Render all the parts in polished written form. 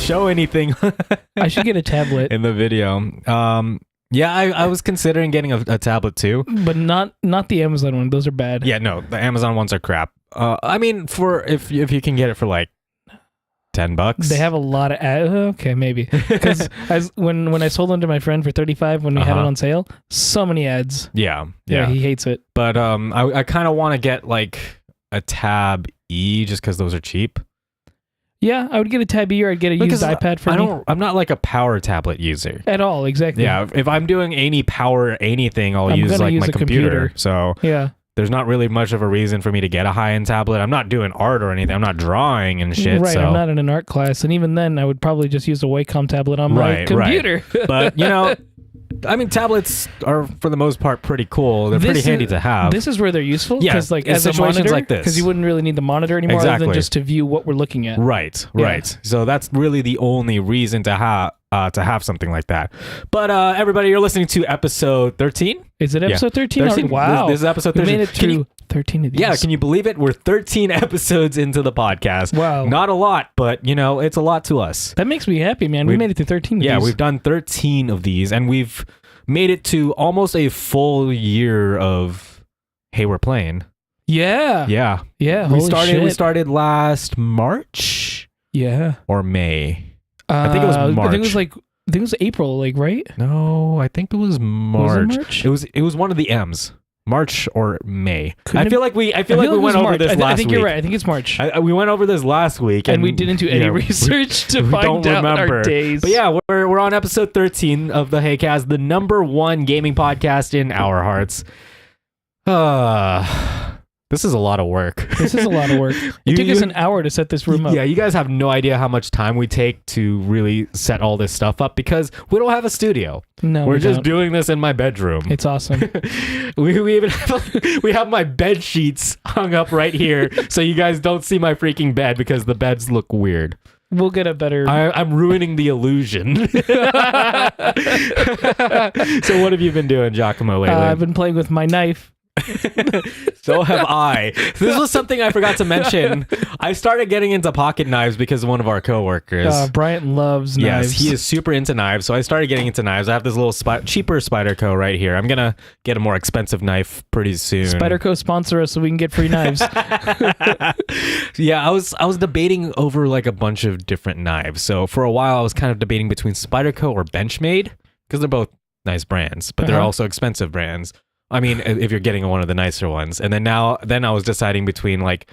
show anything I should get a tablet, in the video. Yeah, I was considering getting a tablet too, but not the Amazon one. Those are bad. Yeah, no, the Amazon ones are crap. I mean, for if you can get it for like $10, They have a lot of ads. Okay, maybe because when I sold them to my friend for $35 when we had it on sale, so many ads. Yeah, he hates it. But I kind of want to get like a Tab E just because those are cheap. Yeah, I would get a Tab E or I'd get a used iPad for me. I'm not like a power tablet user At all, exactly. Yeah, if I'm doing any power anything, I'll use like my computer. So yeah, there's not really much of a reason for me to get a high-end tablet. I'm not doing art or anything. I'm not drawing and shit. Right, so. I'm not in an art class, and even then, I would probably just use a Wacom tablet on my computer. Right. But I mean, tablets are for the most part pretty cool. They're pretty handy to have. This is where they're useful. Yeah, because like as a monitor, like this, because you wouldn't really need the monitor anymore, other than just to view what we're looking at. Right. So that's really the only reason to have something like that. But everybody, you're listening to episode 13. Is it episode 13? 13? Wow, this is episode 13. We made it through 13 of these. Yeah, can you believe it? We're 13 episodes into the podcast. Wow, not a lot, but it's a lot to us. That makes me happy, man. We made it to 13 of these. Yeah, we've done 13 of these, and we've made it to almost a full year of Hey, We're Playing. Yeah. We started last March. Yeah. Or May. I think it was March. I think it was April, like, right? No, I think it was March. Was it March? It was one of the M's. March or May. I feel like we went over this last week. I think you're right. I think it's March. We went over this last week, and we didn't do any research to find out our days. But yeah, we're on episode 13 of the Heycast, the number one gaming podcast in our hearts. This is a lot of work. It took us an hour to set this room up. Yeah, you guys have no idea how much time we take to really set all this stuff up because we don't have a studio. No, we're just doing this in my bedroom. It's awesome. we even have my bed sheets hung up right here, so you guys don't see my freaking bed because the beds look weird. We'll get a better... I'm ruining the illusion. So what have you been doing, Giacomo, lately? I've been playing with my knife. So have I. This was something I forgot to mention. I started getting into pocket knives because of one of our coworkers. Bryant loves knives. Yes, he is super into knives. So I started getting into knives. I have this little cheaper Spyderco right here. I'm gonna get a more expensive knife pretty soon. Spyderco sponsor us so we can get free knives. Yeah, I was debating over like a bunch of different knives. So for a while, I was kind of debating between Spyderco or Benchmade because they're both nice brands, but they're also expensive brands. I mean, if you're getting one of the nicer ones. And then I was deciding between like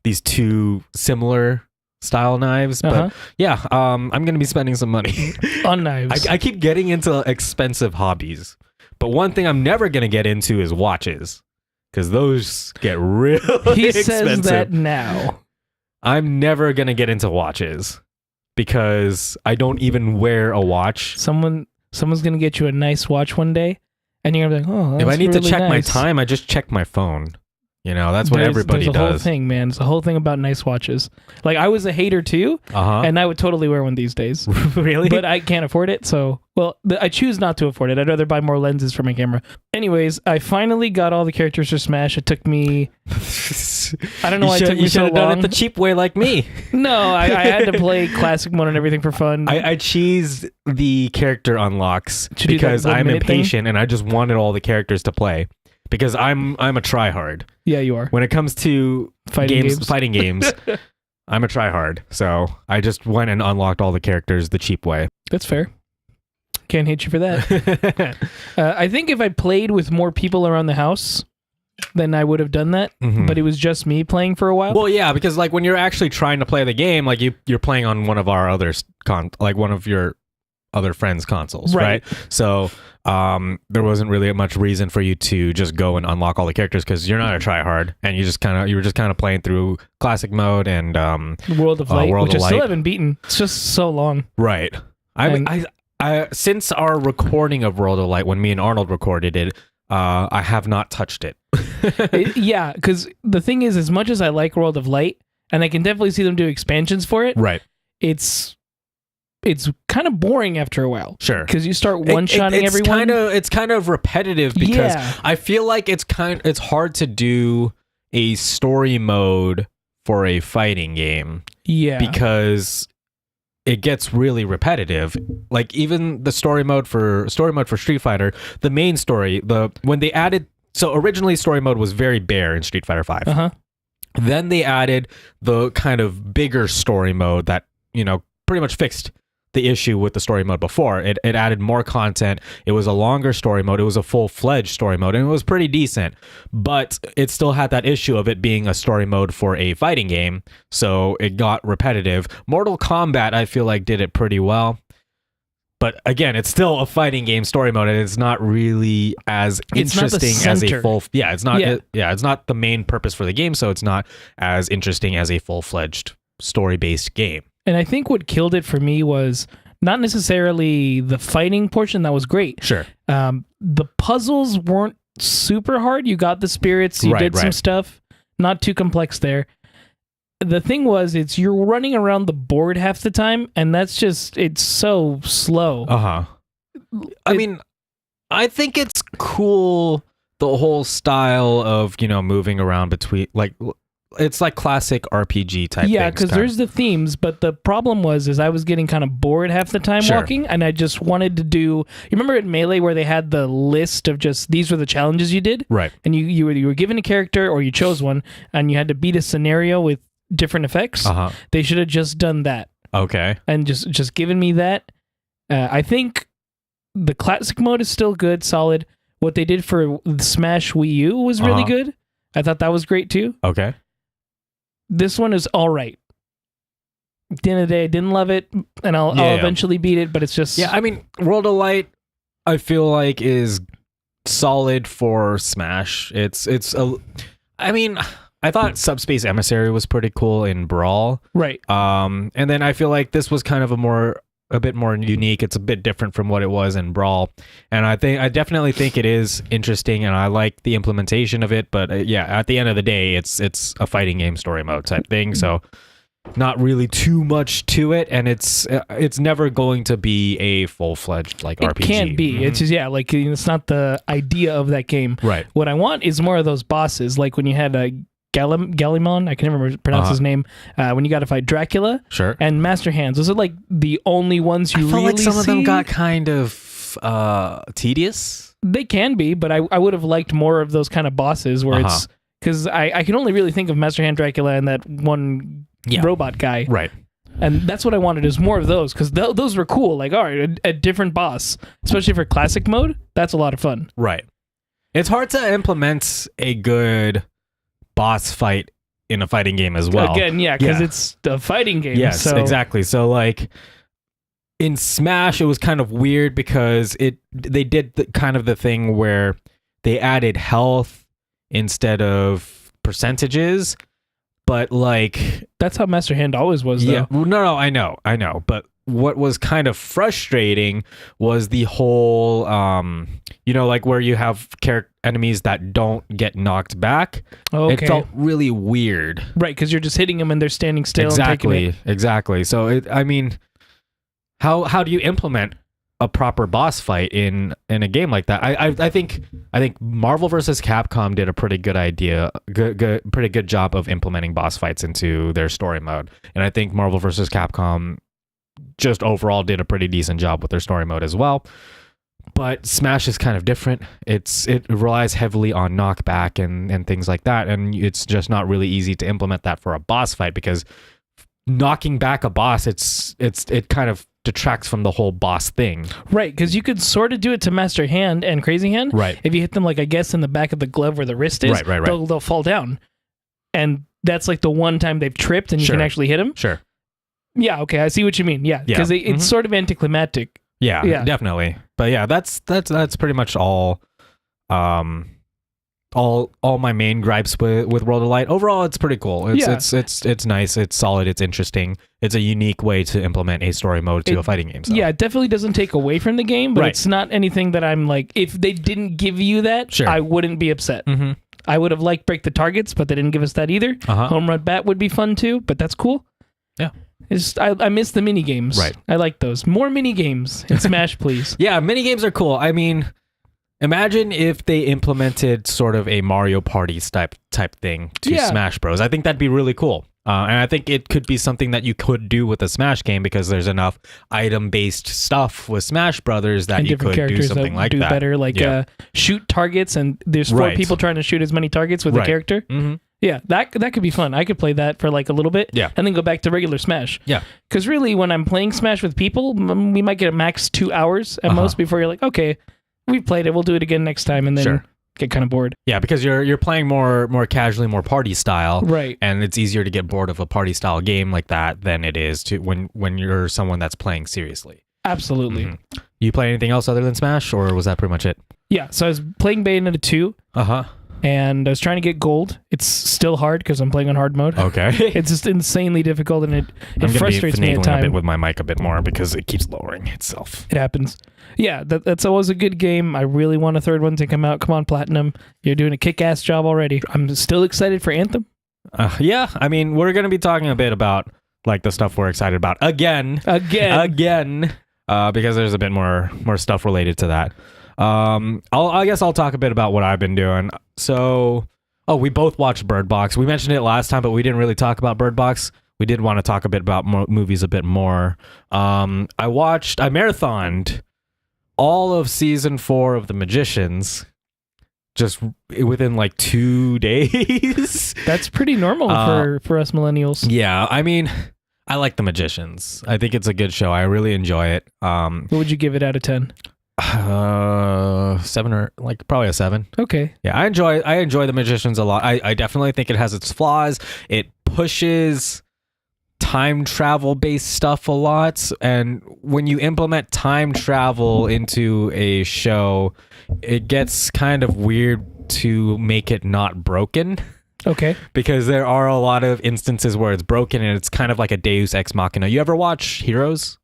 these two similar style knives. But yeah, I'm going to be spending some money on knives. I keep getting into expensive hobbies. But one thing I'm never going to get into is watches. Because those get really expensive. He says that now. I'm never going to get into watches. Because I don't even wear a watch. Someone's going to get you a nice watch one day. And you're gonna be like, oh, that's if I need really to check nice. my time, I just check my phone. That's what everybody does. There's a whole thing, man. It's a whole thing about nice watches. Like, I was a hater too, and I would totally wear one these days. Really? But I can't afford it, so... Well, I choose not to afford it. I'd rather buy more lenses for my camera. Anyways, I finally got all the characters for Smash. It took me... I don't know why it took me so long. You should have done it the cheap way like me. No, I had to play classic mode and everything for fun. I cheesed the character unlks because I'm impatient and I just wanted all the characters to play. Because I'm a tryhard. Yeah, you are. When it comes to fighting games, I'm a tryhard. So I just went and unlocked all the characters the cheap way. That's fair. Can't hate you for that. I think if I played with more people around the house, then I would have done that. Mm-hmm. But it was just me playing for a while. Well, yeah, because like when you're actually trying to play the game, like you're playing on one of our other one of your other friends' consoles, right? So there wasn't really much reason for you to just go and unlock all the characters because you're not a tryhard, and you were just kind of playing through classic mode and World of Light, which I still haven't beaten. It's just so long, right? I since our recording of World of Light, when me and Arnold recorded it, I have not touched it. Yeah, because the thing is, as much as I like World of Light, and I can definitely see them do expansions for it, right? It's kind of boring after a while. Sure. Because you start one-shotting everyone. It's kind of repetitive because I feel like it's hard to do a story mode for a fighting game. Yeah. Because it gets really repetitive. Like even the story mode for Street Fighter, the main story, when they added, so originally story mode was very bare in Street Fighter 5. Uh-huh. Then they added the kind of bigger story mode that, pretty much fixed the issue with the story mode before. It added more content. It was a longer story mode. It was a full-fledged story mode, and it was pretty decent. But it still had that issue of it being a story mode for a fighting game, so it got repetitive. Mortal Kombat, I feel like, did it pretty well. But again, it's still a fighting game story mode, and it's not really as interesting as a full. Yeah, it's not. It's not the main purpose for the game, so it's not as interesting as a full-fledged story-based game. And I think what killed it for me was not necessarily the fighting portion. That was great. Sure. The puzzles weren't super hard. You got the spirits. You did some stuff. Not too complex there. The thing was, you're running around the board half the time, and it's so slow. I mean, I think it's cool, the whole style of, moving around between, like, it's like classic RPG type. Yeah, because there's the themes, but the problem was I was getting kind of bored half the time walking, and I just wanted to do. You remember at Melee where they had the list of just these were the challenges you did, right? And you were given a character or you chose one, and you had to beat a scenario with different effects. They should have just done that. Okay, and just given me that. I think the classic mode is still good, solid. What they did for the Smash Wii U was really good. I thought that was great too. Okay. This one is all right. At the end of the day, I didn't love it, and I'll eventually beat it, but it's just... Yeah, I mean, World of Light, I feel like, is solid for Smash. I mean, I thought Subspace Emissary was pretty cool in Brawl. Right. And then I feel like this was kind of a bit more unique. It's a bit different from what it was in Brawl, and I definitely think it is interesting, and I like the implementation of it. But at the end of the day, it's a fighting game story mode type thing, so not really too much to it, and it's never going to be a full-fledged like RPG. It can't be. Mm-hmm. It's just it's not the idea of that game. Right. What I want is more of those bosses, like when you had a Gallimon, I can never pronounce his name. When you got to fight Dracula, sure, and Master Hands, those are like the only ones you really see. Like some of them got kind of tedious. They can be, but I would have liked more of those kind of bosses where it's because I can only really think of Master Hand Dracula and that one robot guy, right? And that's what I wanted is more of those because those were cool. Like, all right, a different boss, especially for classic mode. That's a lot of fun, right? It's hard to implement a good boss fight in a fighting game as well. Again, because it's a fighting game. Yes, exactly. So like in Smash, it was kind of weird because they did the thing where they added health instead of percentages, but like that's how Master Hand always was. Though. Yeah, no, I know. But what was kind of frustrating was the whole, like where you have enemies that don't get knocked back. Okay. It felt really weird. Right, because you're just hitting them and they're standing still. Exactly. So, how do you implement a proper boss fight in a game like that? I think Marvel vs. Capcom did a pretty pretty good job of implementing boss fights into their story mode. And I think Marvel vs. Capcom just overall did a pretty decent job with their story mode as well. But Smash is kind of different. It relies heavily on knockback and things like that, and it's just not really easy to implement that for a boss fight because knocking back a boss, it kind of detracts from the whole boss thing. Right, because you could sort of do it to Master Hand and Crazy Hand. Right. If you hit them, like I guess in the back of the glove where the wrist is, right. They'll fall down, and that's like the one time they've tripped and you can actually hit them. Sure. Yeah. Okay, I see what you mean. Yeah, because it's sort of anticlimactic. Yeah, definitely. But yeah, that's pretty much all my main gripes with World of Light. Overall, it's pretty cool. It's nice. It's solid. It's interesting. It's a unique way to implement a story mode to a fighting game. So. Yeah, it definitely doesn't take away from the game, but it's not anything that I'm like, if they didn't give you that, I wouldn't be upset. Mm-hmm. I would have liked Break the Targets, but they didn't give us that either. Home Run Bat would be fun too, but that's cool. Yeah. I miss the mini games. Right. I like those. More mini games in Smash, please. Yeah, mini games are cool. I mean, imagine if they implemented sort of a Mario Party type thing to Smash Bros. I think that'd be really cool. And I think it could be something that you could do with a Smash game because there's enough item-based stuff with Smash Brothers that and you could do something like that. Better, like shoot targets, and there's 4 people trying to shoot as many targets with a character. Mm-hmm. Yeah, that could be fun. I could play that for like a little bit, and then go back to regular Smash. Yeah, because really, when I'm playing Smash with people, we might get a max 2 hours at most before you're like, okay, we've played it, we'll do it again next time, and then get kind of bored. Yeah, because you're playing more casually, more party style, right? And it's easier to get bored of a party style game like that than it is to when you're someone that's playing seriously. Absolutely. Mm-hmm. You play anything else other than Smash, or was that pretty much it? Yeah, so I was playing Bayonetta 2. And I was trying to get gold. It's still hard because I'm playing on hard mode. Okay. It's just insanely difficult, and it frustrates me at times. A bit with my mic a bit more because it keeps lowering itself. It happens. Yeah, that's always a good game. I really want a third one to come out. Come on, Platinum. You're doing a kick-ass job already. I'm still excited for Anthem. Yeah, I mean, we're going to be talking a bit about like the stuff we're excited about again, because there's a bit more stuff related to that. I guess I'll talk a bit about what I've been doing. So, we both watched Bird Box. We mentioned it last time, but we didn't really talk about Bird Box. We did want to talk a bit about movies a bit more. I marathoned all of season 4 of The Magicians just within like 2 days. That's pretty normal for us millennials. Yeah, I mean, I like The Magicians. I think it's a good show. I really enjoy it. What would you give it out of 10? 7 or like probably a 7. Okay. Yeah, I enjoy The Magicians a lot. I definitely think it has its flaws. It pushes time travel based stuff a lot, and when you implement time travel into a show, it gets kind of weird to make it not broken. Okay. Because there are a lot of instances where it's broken and it's kind of like a Deus Ex Machina. You ever watch Heroes?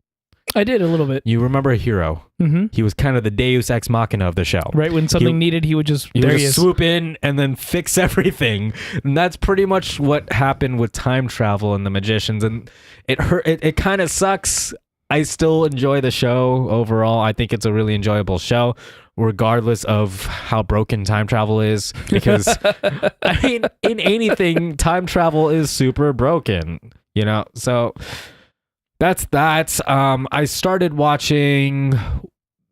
I did a little bit. You remember a Hero? Mm-hmm. He was kind of the Deus Ex Machina of the show. Right, when something needed, he would just swoop in and then fix everything. And that's pretty much what happened with time travel in The Magicians. And it hurt. It kind of sucks. I still enjoy the show overall. I think it's a really enjoyable show, regardless of how broken time travel is. Because I mean, in anything, time travel is super broken. You know, so. That's that. I started watching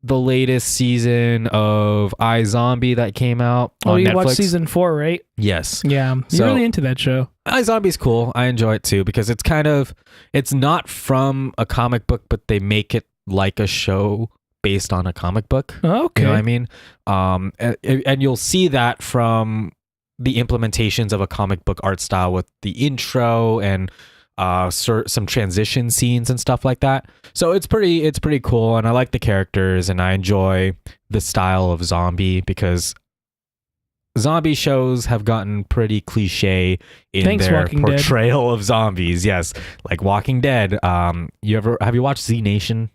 the latest season of iZombie that came out on Netflix. You watched season 4, right? Yes. Yeah, you're really into that show. iZombie's cool. I enjoy it too because it's not from a comic book, but they make it like a show based on a comic book. Okay. You know what I mean? And you'll see that from the implementations of a comic book art style with the intro and some transition scenes and stuff like that. So it's pretty cool, and I like the characters, and I enjoy the style of zombie because zombie shows have gotten pretty cliche in their portrayal of zombies. Yes, like Walking Dead. Have you watched Z Nation?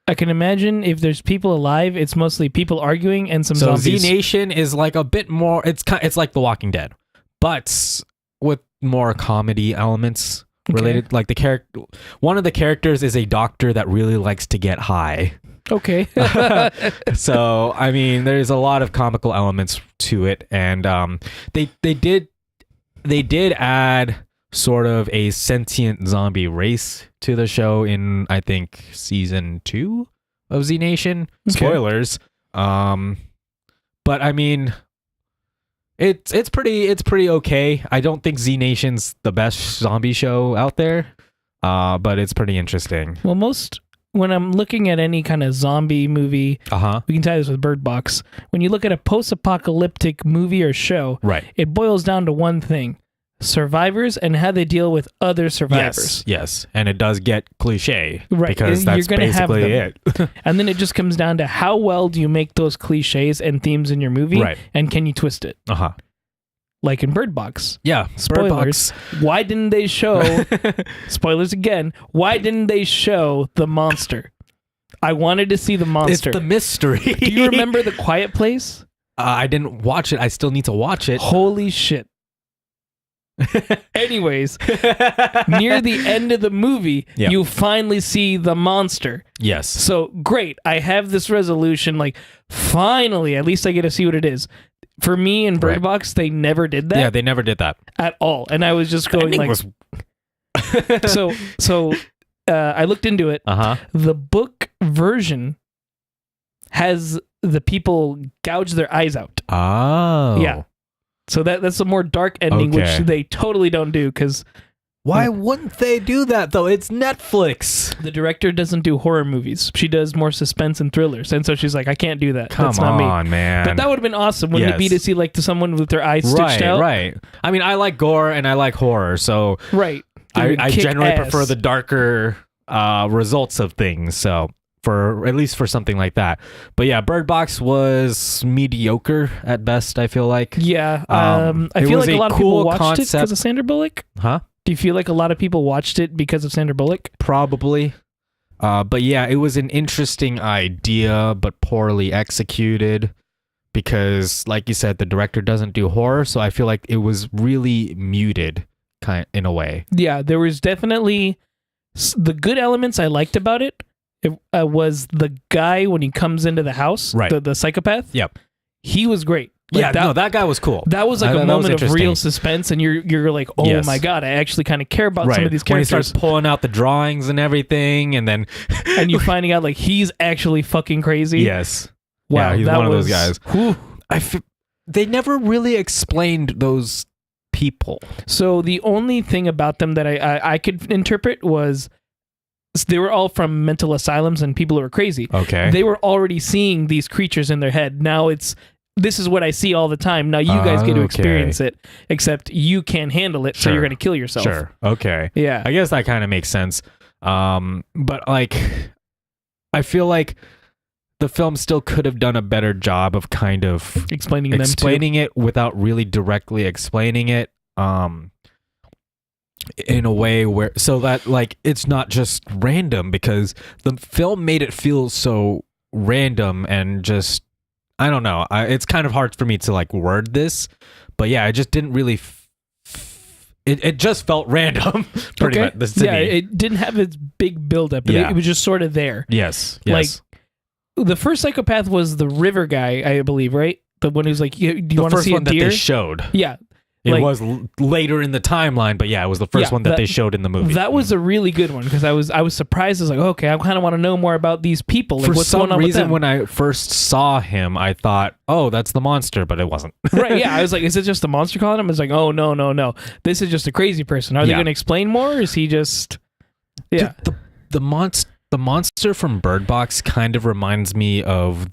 I can imagine if there's people alive, it's mostly people arguing and some zombies. Z Nation is like a bit more. It's like The Walking Dead, but with more comedy elements. Related, like one of the characters is a doctor that really likes to get high. Okay. So I mean, there's a lot of comical elements to it, and they did add sort of a sentient zombie race to the show in I think season 2 of Z Nation. Okay. Spoilers. But I mean. It's pretty okay. I don't think Z Nation's the best zombie show out there, but it's pretty interesting. Well, when I'm looking at any kind of zombie movie, we can tie this with Bird Box. When you look at a post-apocalyptic movie or show, right, it boils down to one thing: survivors and how they deal with other survivors. Yes, and it does get cliche, right? Because that's basically it. And then it just comes down to how well do you make those cliches and themes in your movie, right? And can you twist it? Like in Bird Box. Yeah, spoilers. Bird Box. Why didn't they show? Spoilers again. Why didn't they show the monster? I wanted to see the monster. It's the mystery. Do you remember The Quiet Place? I didn't watch it. I still need to watch it. Holy shit. Anyways, near the end of the movie, you finally see the monster. Yes. So great. I have this resolution. Like, finally, at least I get to see what it is. For me in Bird Box, they never did that. Yeah, they never did that at all. And I was just going like, so I looked into it. The book version has the people gouge their eyes out. Oh. Yeah. So that's a more dark ending, which they totally don't do because... Why wouldn't they do that, though? It's Netflix. The director doesn't do horror movies. She does more suspense and thrillers. And so she's like, I can't do that. That's not me. Come on, man. But that would have been awesome. Wouldn't it be to see like someone with their eyes stitched out? Right. I mean, I like gore and I like horror, so I generally prefer the darker results of things. So at least for something like that. But yeah, Bird Box was mediocre at best, I feel like. Yeah. I feel like a lot of people watched it because of Sandra Bullock. Huh? Do you feel like a lot of people watched it because of Sandra Bullock? Probably. But yeah, it was an interesting idea, but poorly executed because, like you said, the director doesn't do horror, so I feel like it was really muted in a way. Yeah, there was definitely... The good elements I liked about it, was the guy when he comes into the house, the psychopath. Yep. He was great. Like that guy was cool. That was like a moment of real suspense, and you're like, oh my god, I actually kind of care about some of these characters. When he starts pulling out the drawings and everything, and then and you finding out like he's actually fucking crazy. Yes. Wow, yeah, he's one of those guys. Whew. They never really explained those people. So the only thing about them that I could interpret was they were all from mental asylums and people who were crazy. Okay. They were already seeing these creatures in their head. Now this is what I see all the time. Now you guys get to experience it, except you can't handle it, so you're going to kill yourself. Sure. Okay. Yeah. I guess that kind of makes sense. But like, I feel like the film still could have done a better job of kind of explaining it without really directly explaining it. In a way where so that like it's not just random, because the film made it feel so random and just I don't know. It's kind of hard for me to like word this, but yeah, it just didn't really. It just felt random. Pretty much. To me. It didn't have its big buildup. It was just sort of there. Yes. Like the first psychopath was the river guy, I believe, right? The one who's like, do you want to see a deer? The first one that they showed. Yeah. It was later in the timeline, but yeah, it was the first one that they showed in the movie. That was a really good one because I was surprised. I was like, okay, I kind of want to know more about these people. Like, what's going on with them? For some reason, when I first saw him, I thought, oh, that's the monster, but it wasn't. Right? Yeah, I was like, is it just the monster calling him? It's like, oh no, this is just a crazy person. Are they going to explain more? Or is he just? Yeah, the monster from Bird Box kind of reminds me of.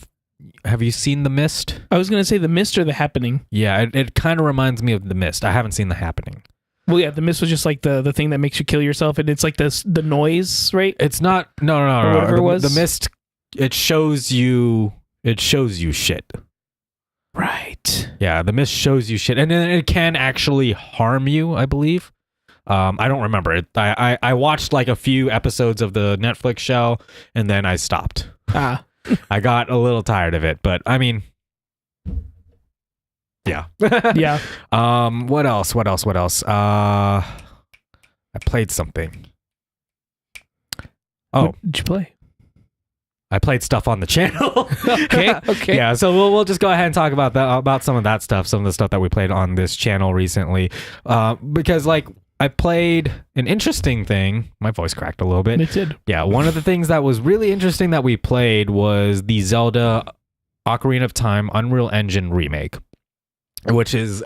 Have you seen The Mist? I was going to say The Mist or The Happening. Yeah, it kind of reminds me of The Mist. I haven't seen The Happening. Well, yeah, The Mist was just like the thing that makes you kill yourself, and it's like the noise, right? It's not. No. Whatever it was. The Mist. It shows you shit. Right. Yeah, The Mist shows you shit, and then it can actually harm you, I believe. I don't remember it. I watched like a few episodes of the Netflix show, and then I stopped. I got a little tired of it, but I mean, yeah. Yeah. What else? I played something. Oh, what did you play? I played stuff on the channel. Okay. Yeah, so we'll just go ahead and talk about some of that stuff, some of the stuff that we played on this channel recently. Because like I played an interesting thing. My voice cracked a little bit. It did. Yeah, one of the things that was really interesting that we played was the Zelda Ocarina of Time Unreal Engine remake, which is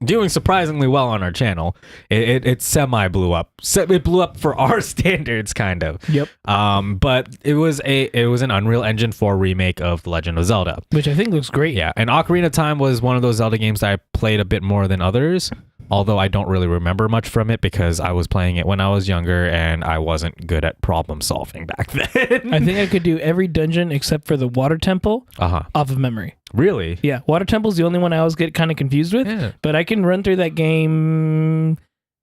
doing surprisingly well on our channel. It semi blew up. It blew up for our standards, kind of. Yep. But it was an Unreal Engine 4 remake of The Legend of Zelda, which I think looks great. Yeah, and Ocarina of Time was one of those Zelda games that I played a bit more than others. Although I don't really remember much from it because I was playing it when I was younger and I wasn't good at problem solving back then. I think I could do every dungeon except for the water temple off of memory. Really? Yeah, water temple's the only one I always get kind of confused with. But I can run through that game.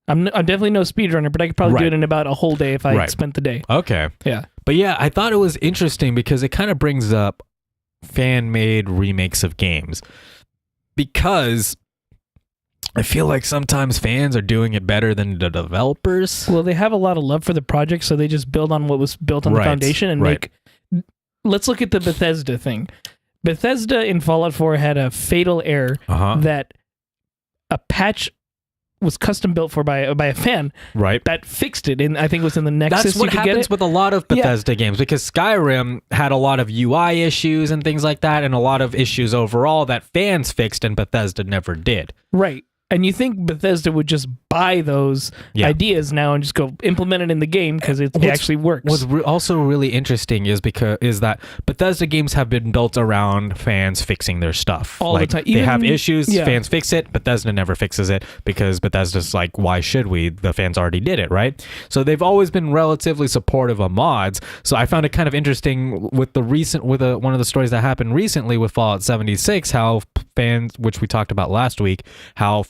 I'm definitely no speedrunner, but I could probably do it in about a whole day if I spent the day. Okay. Yeah. But yeah, I thought it was interesting because it kind of brings up fan-made remakes of games. Because I feel like sometimes fans are doing it better than the developers. Well, they have a lot of love for the project, so they just build on what was built on the foundation and make... Let's look at the Bethesda thing. Bethesda in Fallout 4 had a fatal error that a patch was custom built for by a fan, right? That fixed it, and I think it was in the Nexus. That's what happens with a lot of Bethesda games, because Skyrim had a lot of UI issues and things like that, and a lot of issues overall that fans fixed and Bethesda never did. Right. And you think Bethesda would just buy those ideas now and just go implement it in the game because it actually works. What's also really interesting is that Bethesda games have been built around fans fixing their stuff all the time. They have issues, fans fix it. Bethesda never fixes it because Bethesda's like, why should we? The fans already did it, right? So they've always been relatively supportive of mods. So I found it kind of interesting with one of the stories that happened recently with Fallout 76, how fans, which we talked about last week, how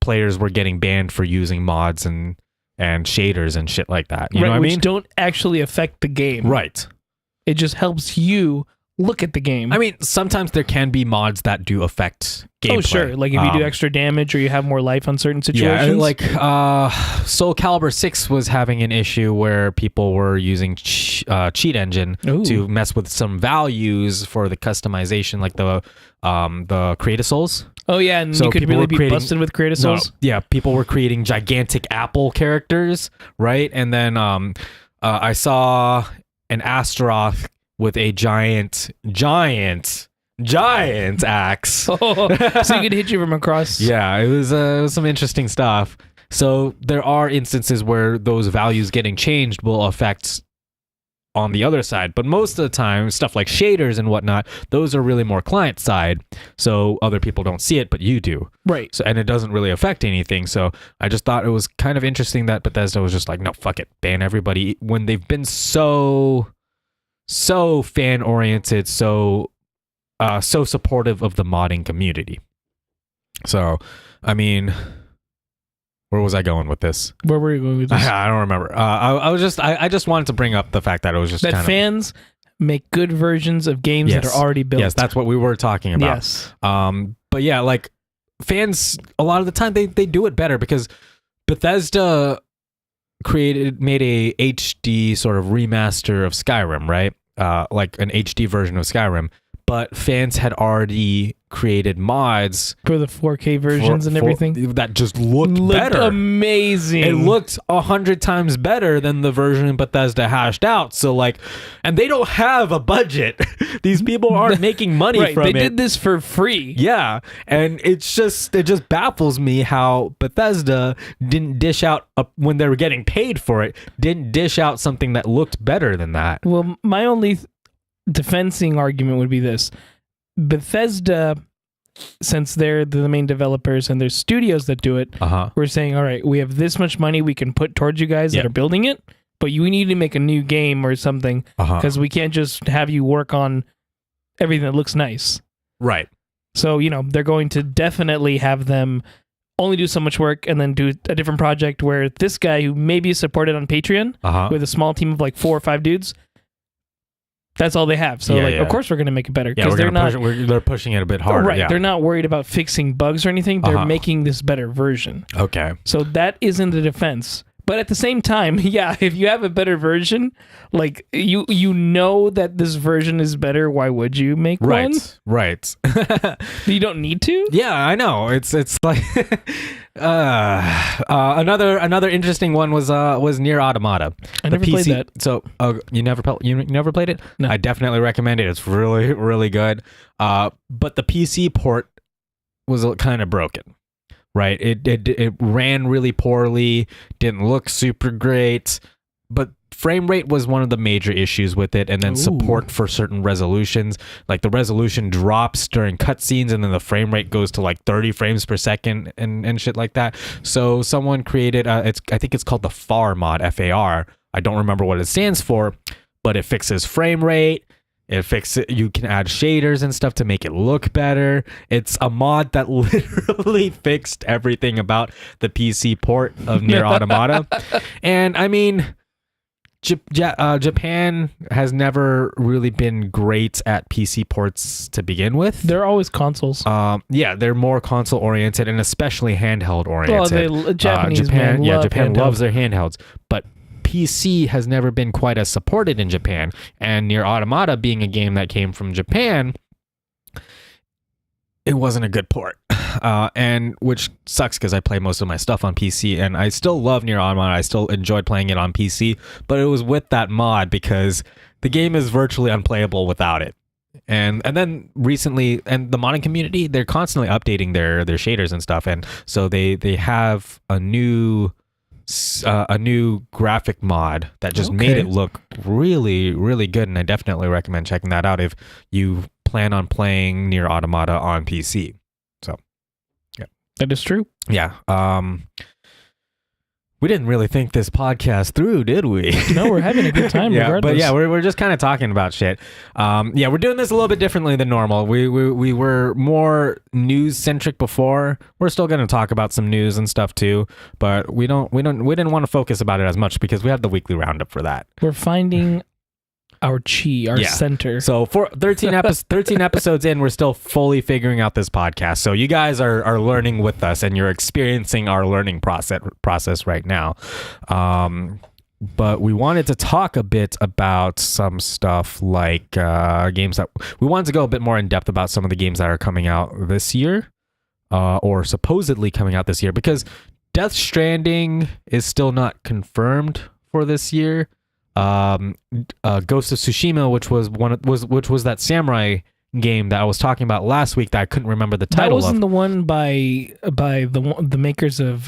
players were getting banned for using mods and shaders and shit like that. You know what I mean? Which don't actually affect the game. Right. It just helps you look at the game. I mean, sometimes there can be mods that do affect gameplay. Oh, sure. Like if you do extra damage or you have more life on certain situations. Yeah, like Soul Calibur 6 was having an issue where people were using cheat engine to mess with some values for the customization, like the Create a Souls. Oh yeah, and so you could really be busted with Create a Souls. Yeah, people were creating gigantic apple characters, right? And then I saw an Astaroth with a giant axe. Oh, so you could hit you from across. Yeah, it was some interesting stuff. So there are instances where those values getting changed will affect on the other side, but most of the time stuff like shaders and whatnot, those are really more client side, so other people don't see it but you do, right? So, and it doesn't really affect anything. So I just thought it was kind of interesting that Bethesda was just like, no, fuck it, ban everybody, when they've been so fan oriented, so supportive of the modding community. So I mean, where was I going with this? Where were you going with this? I don't remember. I just wanted to bring up the fact that it was just that fans make good versions of games that are already built. Yes, that's what we were talking about. Yes. But yeah, like fans, a lot of the time they do it better because Bethesda made a HD sort of remaster of Skyrim, right? Like an HD version of Skyrim. But fans had already created mods for the 4K versions and everything that just looked better. Amazing. It looked 100 times better than the version Bethesda hashed out. So like, and they don't have a budget. These people aren't making money from it. They did this for free. Yeah, and it just baffles me how Bethesda didn't dish out when they were getting paid for it. Didn't dish out something that looked better than that. Well, my only defending argument would be this: Bethesda, since they're the main developers and there's studios that do it, we're saying, all right, we have this much money we can put towards you guys that are building it, but you need to make a new game or something because we can't just have you work on everything that looks nice. Right. So, they're going to definitely have them only do so much work and then do a different project where this guy who maybe is supported on Patreon with a small team of like 4 or 5 dudes, that's all they have. So, of course, we're going to make it better because they're pushing it a bit harder. Right. Yeah. They're not worried about fixing bugs or anything. They're making this better version. Okay. So that isn't the defense. But at the same time, if you have a better version, like you know that this version is better, why would you make one? Right. You don't need to? Yeah, I know. It's like another interesting one was Nier Automata. I never played that. So you never played it? No. I definitely recommend it. It's really, really good. But the PC port was kind of broken. Right, it ran really poorly, didn't look super great, but frame rate was one of the major issues with it, and then support for certain resolutions. Like the resolution drops during cutscenes, and then the frame rate goes to like 30 frames per second and shit like that. So someone created, I think it's called the FAR mod, FAR. I don't remember what it stands for, but it fixes frame rate. You can add shaders and stuff to make it look better. It's a mod that literally fixed everything about the PC port of Nier Automata. And I mean, Japan has never really been great at PC ports to begin with. They're always consoles. They're more console oriented and especially handheld oriented. Oh, Japan loves their handhelds, but PC has never been quite as supported in Japan, and Nier Automata being a game that came from Japan, it wasn't a good port. And which sucks because I play most of my stuff on PC, and I still love Nier Automata. I still enjoyed playing it on PC, but it was with that mod because the game is virtually unplayable without it. And then recently, and the modding community, they're constantly updating their shaders and stuff, and so they have a new graphic mod that just made it look really, really good, and I definitely recommend checking that out if you plan on playing Nier Automata on PC. So, yeah, that is true. Yeah. We didn't really think this podcast through, did we? No, we're having a good time. Yeah, regardless. but yeah, we're just kind of talking about shit. Yeah, we're doing this a little bit differently than normal. We were more news centric before. We're still going to talk about some news and stuff too, but we didn't want to focus about it as much because we have the weekly roundup for that. We're finding our chi, our center. So for 13 episodes in, we're still fully figuring out this podcast. So you guys are learning with us, and you're experiencing our learning process right now. But we wanted to talk a bit about some stuff like games that we wanted to go a bit more in depth about some of the games that are coming out this year, or supposedly coming out this year, because Death Stranding is still not confirmed for this year. Ghost of Tsushima, which was that samurai game that I was talking about last week that I couldn't remember the title of. That wasn't the one by the makers of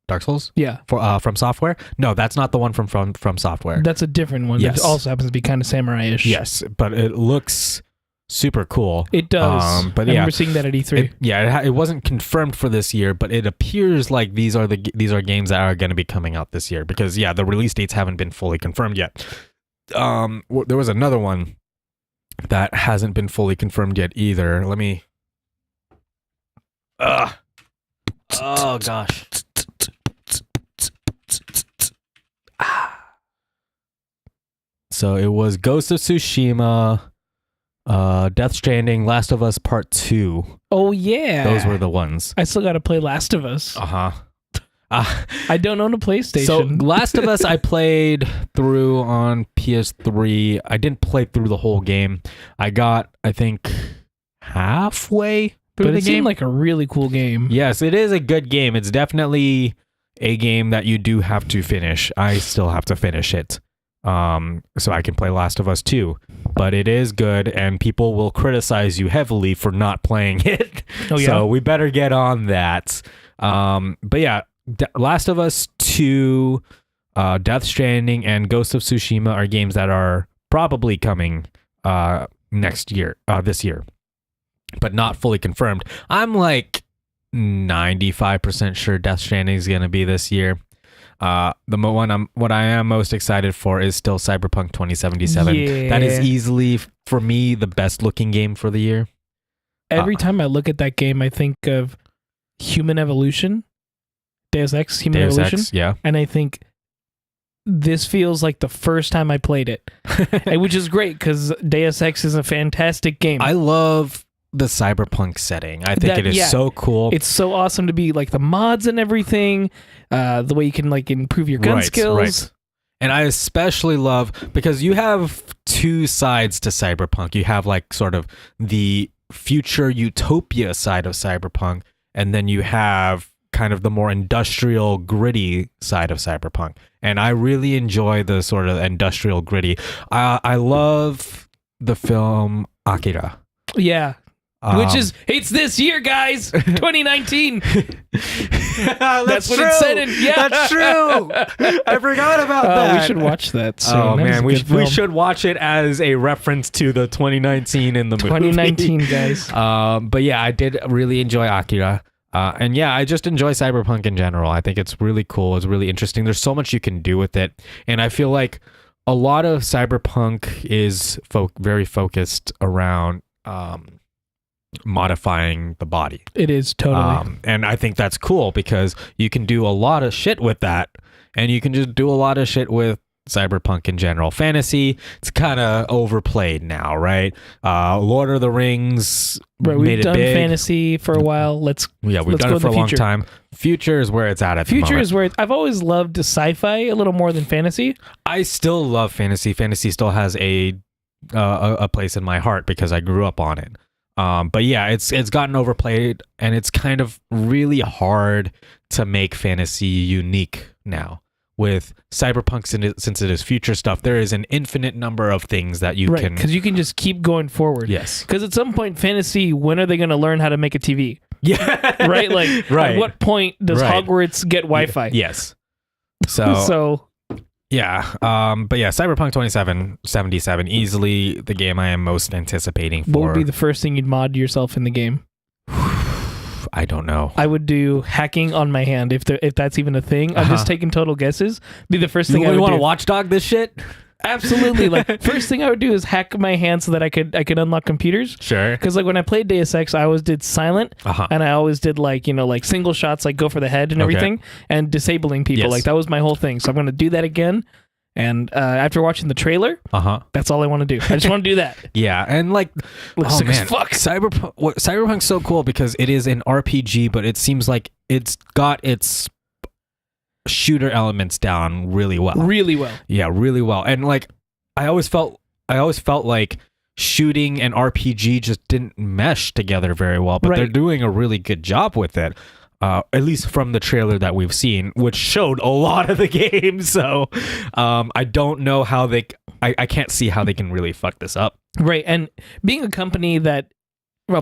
Dark Souls? Yeah. From Software? No, that's not the one from Software. That's a different one. Yes. That also happens to be kind of samurai-ish. Yes, but it looks super cool. It does. But I remember seeing that at E3. It wasn't confirmed for this year, but it appears like these are games that are going to be coming out this year because the release dates haven't been fully confirmed yet. There was another one that hasn't been fully confirmed yet either. Let me. Oh gosh. So it was Ghost of Tsushima, Death Stranding, Last of Us Part 2. Oh, yeah. Those were the ones. I still got to play Last of Us. Uh-huh. I don't own a PlayStation. So Last of Us I played through on PS3. I didn't play through the whole game. I got, I think, halfway through the game. But it seemed like a really cool game. Yes, it is a good game. It's definitely a game that you do have to finish. I still have to finish it. So I can play Last of Us 2, but it is good, and people will criticize you heavily for not playing it. Oh, yeah? So we better get on that. But yeah, Last of Us 2, Death Stranding, and Ghost of Tsushima are games that are probably coming this year, but not fully confirmed. I'm like 95% sure Death Stranding is going to be this year. What I am most excited for is still Cyberpunk 2077. Yeah. That is easily, for me, the best looking game for the year. Every time I look at that game, I think of Human Evolution, Deus Ex, Human Evolution. Yeah. And I think this feels like the first time I played it, which is great because Deus Ex is a fantastic game. I love the cyberpunk setting. I think it is so cool. It's so awesome to be like the mods and everything, the way you can like improve your gun skills. Right. And I especially love because you have two sides to cyberpunk. You have like sort of the future utopia side of cyberpunk, and then you have kind of the more industrial gritty side of cyberpunk. And I really enjoy the sort of industrial gritty. I love the film Akira. Yeah. Which is, it's this year, guys. 2019. That's what it said. That's true. I forgot about that. We should watch that soon. Oh, man. We should watch it as a reference to the 2019 in the movie. 2019, guys. But yeah, I did really enjoy Akira. And yeah, I just enjoy cyberpunk in general. I think it's really cool. It's really interesting. There's so much you can do with it. And I feel like a lot of cyberpunk is very focused around modifying the body. It is totally. And I think that's cool because you can do a lot of shit with that, and you can just do a lot of shit with cyberpunk in general. Fantasy, it's kind of overplayed now, right? Lord of the Rings, we've done fantasy for a while. Let's done it for a long time. Future is where it's at the moment. Future is where I've always loved sci-fi a little more than fantasy. I still love fantasy. Fantasy still has a place in my heart because I grew up on it. But yeah, it's gotten overplayed, and it's kind of really hard to make fantasy unique now. With Cyberpunk, since it is future stuff, there is an infinite number of things that you can... because you can just keep going forward. Yes. Because at some point, fantasy, when are they going to learn how to make a TV? Yeah. Right? Like, at what point does Hogwarts get Wi-Fi? Yes. So... Yeah. But yeah, Cyberpunk 2077, easily the game I am most anticipating for. What would be the first thing you'd mod yourself in the game? I don't know. I would do hacking on my hand if that's even a thing. I'm just taking total guesses. Be the first thing I would do. You want to watchdog this shit? Absolutely. Like, first thing I would do is hack my hand so that I could unlock computers. Sure. Because like when I played Deus Ex, I always did silent, and I always did like single shots, like go for the head and everything, and disabling people. Yes. Like that was my whole thing. So I'm going to do that again. And after watching the trailer, that's all I want to do. I just want to do that. Yeah, and like, looks sick as fuck. Cyberpunk's so cool because it is an RPG, but it seems like it's got its shooter elements down really well. Really well. Yeah, really well. And like, I always felt like shooting and RPG just didn't mesh together very well, but they're doing a really good job with it. At least from the trailer that we've seen, which showed a lot of the game. So I don't know how I can't see how they can really fuck this up. Right. And being a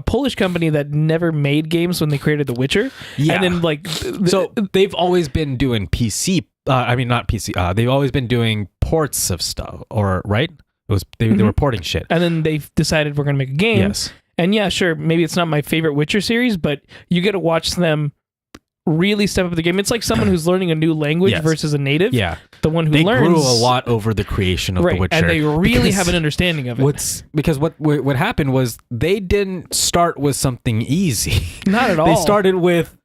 Polish company that never made games when they created The Witcher. Yeah. And then so they've always been doing PC. Not PC. They've always been doing ports of stuff, right? They were porting shit. And then they decided we're going to make a game. Yes. And yeah, sure, maybe it's not my favorite Witcher series, but you get to watch them really step up the game. It's like someone who's learning a new language versus a native. Yeah. The one who they learns. They grew a lot over the creation of The Witcher. And they really have an understanding of it. Because what happened was they didn't start with something easy. Not at all. They started with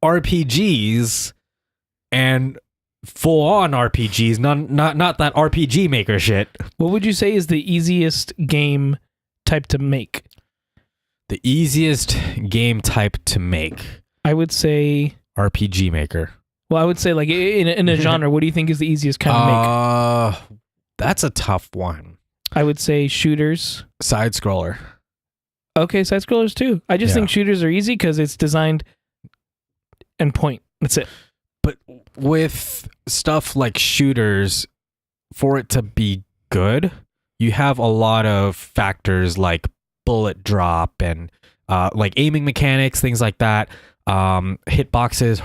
RPGs and full-on RPGs, not that RPG Maker shit. What would you say is the easiest game type to make? The easiest game type to make? I would say... RPG Maker. Well, I would say like in a genre, what do you think is the easiest kind to make? That's a tough one. I would say shooters. Side scroller. Okay, side scrollers too. I just think shooters are easy because it's designed and point. That's it. But with stuff like shooters, for it to be good, you have a lot of factors like bullet drop and like aiming mechanics, things like that. Hitboxes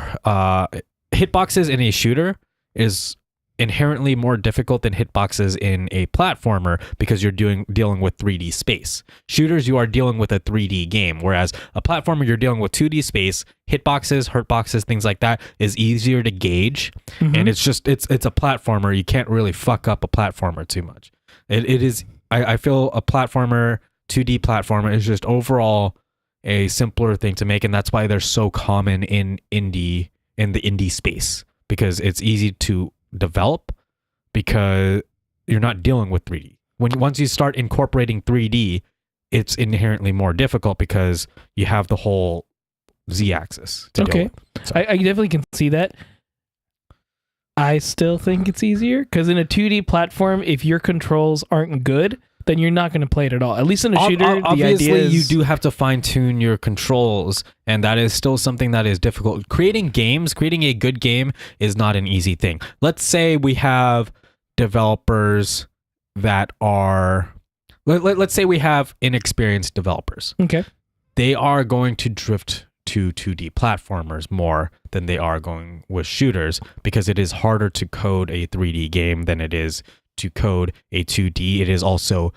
in a shooter is inherently more difficult than hitboxes in a platformer because you're dealing with 3D space. Shooters, you are dealing with a 3D game, whereas a platformer, you're dealing with 2D space. Hitboxes, hurtboxes, things like that is easier to gauge, and it's a platformer. You can't really fuck up a platformer too much. It is. I feel a platformer, 2D platformer, is just overall a simpler thing to make, and that's why they're so common in the indie space, because it's easy to develop because you're not dealing with 3D. Once you start incorporating 3D, it's inherently more difficult because you have the whole Z-axis to deal with. So. I definitely can see that. I still think it's easier because in a 2D platform, if your controls aren't good, then you're not going to play it at all. At least in a shooter, obviously, the idea is... you do have to fine-tune your controls, and that is still something that is difficult. Creating a good game is not an easy thing. Let's say we have developers that are... Let's say we have inexperienced developers. Okay. They are going to drift to 2D platformers more than they are going with shooters because it is harder to code a 3D game than it is to code a 2D. It is also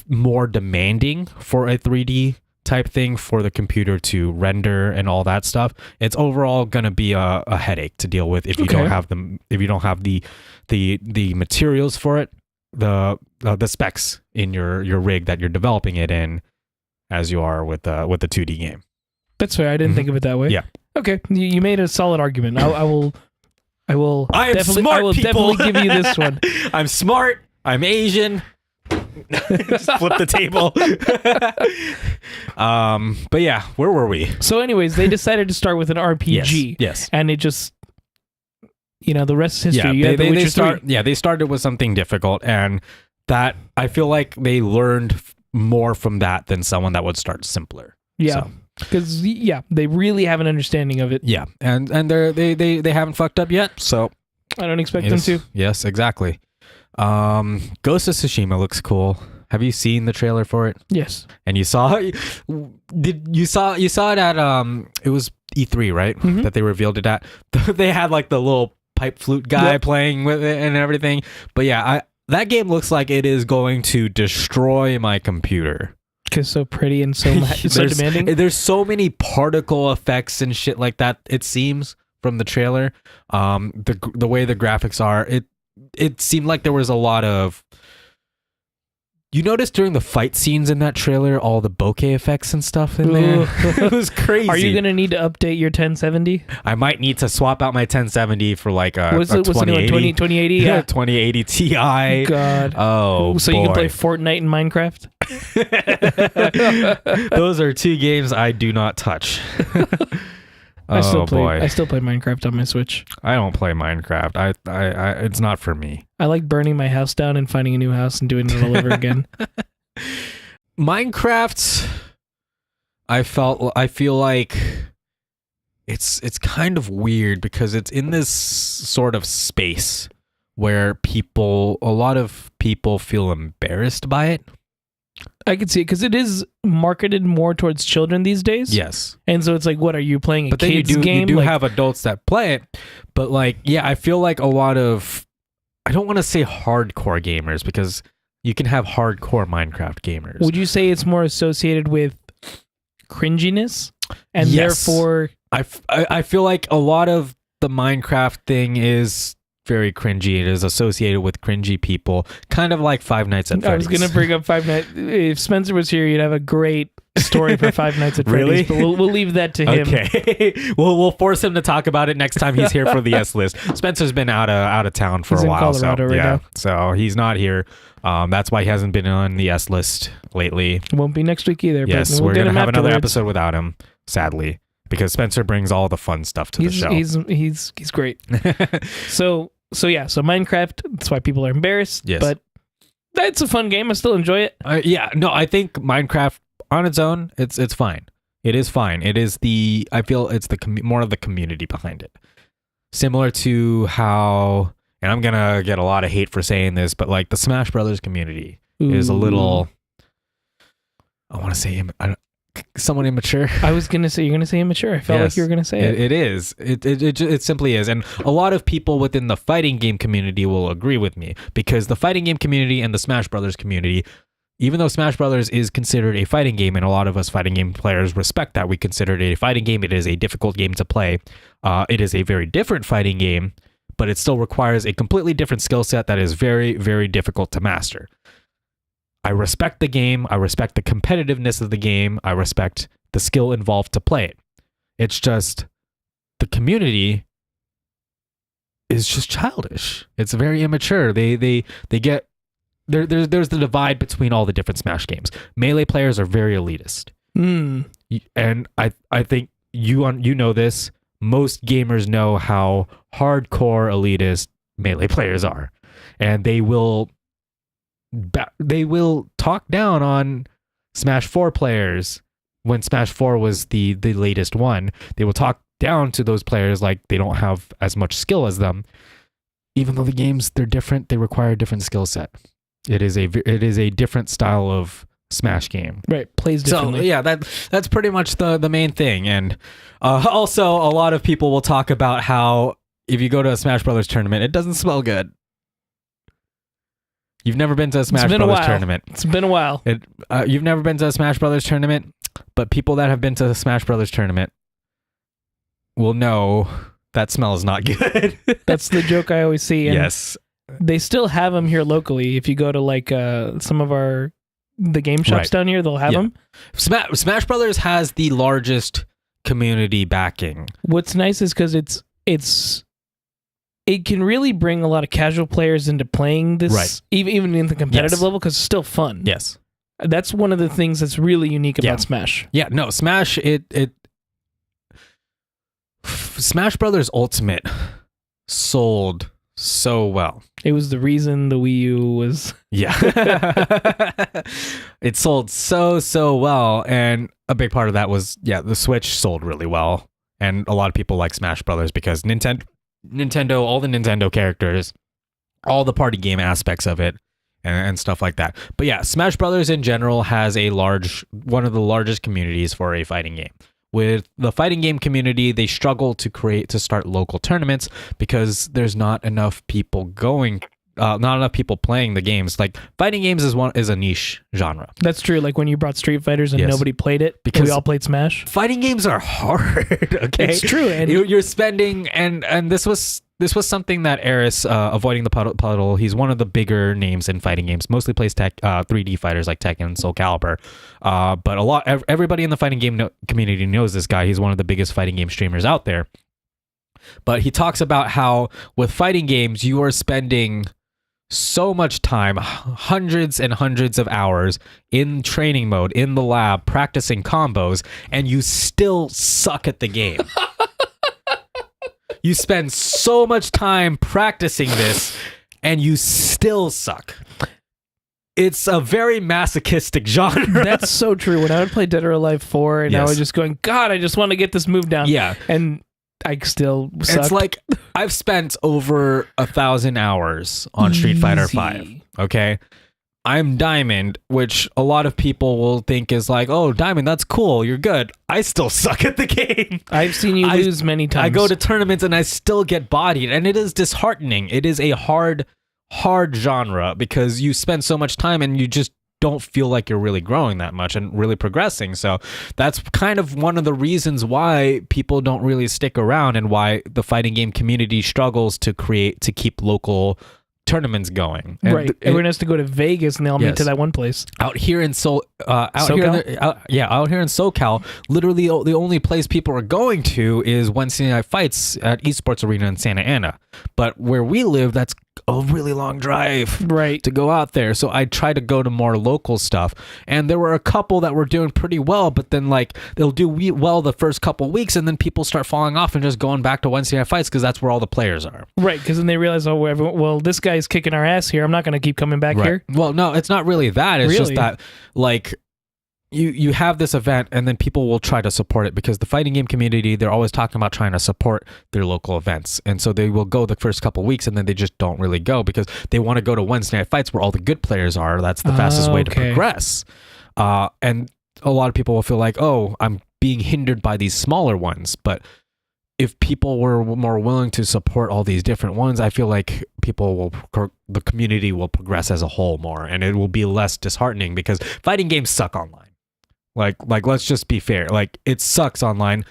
more demanding for a 3D type thing for the computer to render and all that stuff. It's overall going to be a headache to deal with if you don't have them. If you don't have the materials for it, the specs in your rig that you're developing it in, as you are with the 2D game. That's fair. I didn't think of it that way. Yeah. Okay, you made a solid argument. I will definitely give you this one. I'm smart. I'm Asian. Just flip the table. But yeah, where were we? So anyways, they decided to start with an RPG. Yes. And it just, the rest is history. They started with something difficult, and that I feel like they learned more from that than someone that would start simpler. Yeah. Because they really have an understanding of it. Yeah, and they haven't fucked up yet, so I don't expect them to. Yes, exactly. Ghost of Tsushima looks cool. Have you seen the trailer for it? Yes. And you saw it at it was E3, right? Mm-hmm. That they revealed it at. They had like the little pipe flute guy playing with it and everything. But yeah, that game looks like it is going to destroy my computer. Because so pretty and so demanding. There's so many particle effects and shit like that, it seems, from the trailer. The way the graphics are, it seemed like there was a lot of... You noticed during the fight scenes in that trailer, all the bokeh effects and stuff in there? It was crazy. Are you going to need to update your 1070? I might need to swap out my 1070 for like a 2080. 2080? Yeah. 2080 Ti. God. Oh, so boy. You can play Fortnite and Minecraft? Those are two games I do not touch. I still play Minecraft on my Switch. I don't play Minecraft. I it's not for me. I like burning my house down and finding a new house and doing it all over again. Minecraft, I feel like it's kind of weird because it's in this sort of space where a lot of people feel embarrassed by it. I could see it because it is marketed more towards children these days. Yes. And so it's like, what, are you playing a kid's game? You do have adults that play it, but like, yeah, I feel like a lot of, I don't want to say hardcore gamers because you can have hardcore Minecraft gamers. Would you say it's more associated with cringiness? And therefore... I feel like a lot of the Minecraft thing is very cringy. It is associated with cringy people, kind of like Five Nights at Freddy's. I was going to bring up Five Nights. If Spencer was here, you'd have a great story for Five Nights at Freddy's. Really? But we'll leave that to him. Okay. we'll force him to talk about it next time he's here for the S list. Spencer's been out of town for a while. He's in Colorado right now. So he's not here. That's why he hasn't been on the S list lately. Won't be next week either. Yes, we're going to have another episode without him, sadly, because Spencer brings all the fun stuff to the show. He's great. So Minecraft, that's why people are embarrassed. Yes. But it's a fun game. I still enjoy it. I think Minecraft on its own, it's fine. It is fine. It is I feel it's more of the community behind it. Similar to how, and I'm going to get a lot of hate for saying this, but like the Smash Brothers community is a little, I want to say, somewhat immature. I was gonna say, you're gonna say immature. I felt like you were gonna say it. It is. It simply is. And a lot of people within the fighting game community will agree with me, because the fighting game community and the Smash Brothers community, even though Smash Brothers is considered a fighting game, and a lot of us fighting game players respect that we consider it a fighting game, it is a difficult game to play. It is a very different fighting game, but it still requires a completely different skill set that is very, very difficult to master. I respect the game. I respect the competitiveness of the game. I respect the skill involved to play it. It's just the community is just childish. It's very immature. They get there's the divide between all the different Smash games. Melee players are very elitist. And I think you know this. Most gamers know how hardcore elitist Melee players are, and they will talk down on Smash 4 players when Smash 4 was the latest one. They will talk down to those players like they don't have as much skill as them, even though the games, they're different. They require a different skill set. It is a different style of Smash game. Right, plays differently. So yeah, that's pretty much the main thing. And also, a lot of people will talk about how if you go to a Smash Brothers tournament, it doesn't smell good. You've never been to a Smash Brothers tournament. It's been a while. You've never been to a Smash Brothers tournament, but people that have been to the Smash Brothers tournament will know that smell is not good. That's the joke I always see. And yes. They still have them here locally. If you go to like some of the game shops down here, they'll have them. Smash Brothers has the largest community backing. What's nice is because it can really bring a lot of casual players into playing this, even in the competitive level, because it's still fun. Yes. That's one of the things that's really unique about Smash. Yeah, no, Smash, Smash Brothers Ultimate sold so well. It was the reason the Wii U was... Yeah. It sold so well, and a big part of that was the Switch sold really well, and a lot of people like Smash Brothers because Nintendo, all the Nintendo characters, all the party game aspects of it, and stuff like that. But yeah, Smash Brothers in general has one of the largest communities for a fighting game. With the fighting game community, they struggle to start local tournaments because there's not enough people not enough people playing the games. Like fighting games is a niche genre. That's true. Like when you brought Street Fighters and nobody played it because we all played Smash. Fighting games are hard. Okay, it's true. And you're spending and this was something that Eris, avoiding the puddle. He's one of the bigger names in fighting games. Mostly plays 3D fighters like Tekken and Soul Calibur. But everybody in the fighting game community knows this guy. He's one of the biggest fighting game streamers out there. But he talks about how with fighting games you are spending so much time, hundreds and hundreds of hours in training mode in the lab practicing combos, and you still suck at the game. You spend so much time practicing this and you still suck. It's a very masochistic genre. That's so true. When I would play Dead or Alive 4 and I was just going, God, I just want to get this move down. Yeah. And I still sucked. It's like I've spent over 1,000 hours on Street Fighter 5. Okay. I'm Diamond, which a lot of people will think is like, oh, Diamond, that's cool. You're good. I still suck at the game. I've seen you lose many times. I go to tournaments and I still get bodied, and it is disheartening. It is a hard genre because you spend so much time and you just don't feel like you're really growing that much and really progressing. So that's kind of one of the reasons why people don't really stick around and why the fighting game community struggles to keep local tournaments going. And right. Everyone has to go to Vegas and they all meet to that one place. Out here in out here in SoCal, literally the only place people are going to is Wednesday Night Fights at Esports Arena in Santa Ana. But where we live, that's a really long drive to go out there. So I try to go to more local stuff. And there were a couple that were doing pretty well, but then like they'll do well the first couple weeks and then people start falling off and just going back to Wednesday Night Fights because that's where all the players are. Right, because then they realize, this guy's kicking our ass here. I'm not going to keep coming back here. Well, no, it's not really that. It's just that like you have this event and then people will try to support it because the fighting game community, they're always talking about trying to support their local events. And so they will go the first couple weeks and then they just don't really go because they want to go to Wednesday Night Fights where all the good players are. That's the fastest way to progress. And a lot of people will feel like, oh, I'm being hindered by these smaller ones. But if people were more willing to support all these different ones, I feel like the community will progress as a whole more and it will be less disheartening because fighting games suck online. Like let's just be fair. Like it sucks online.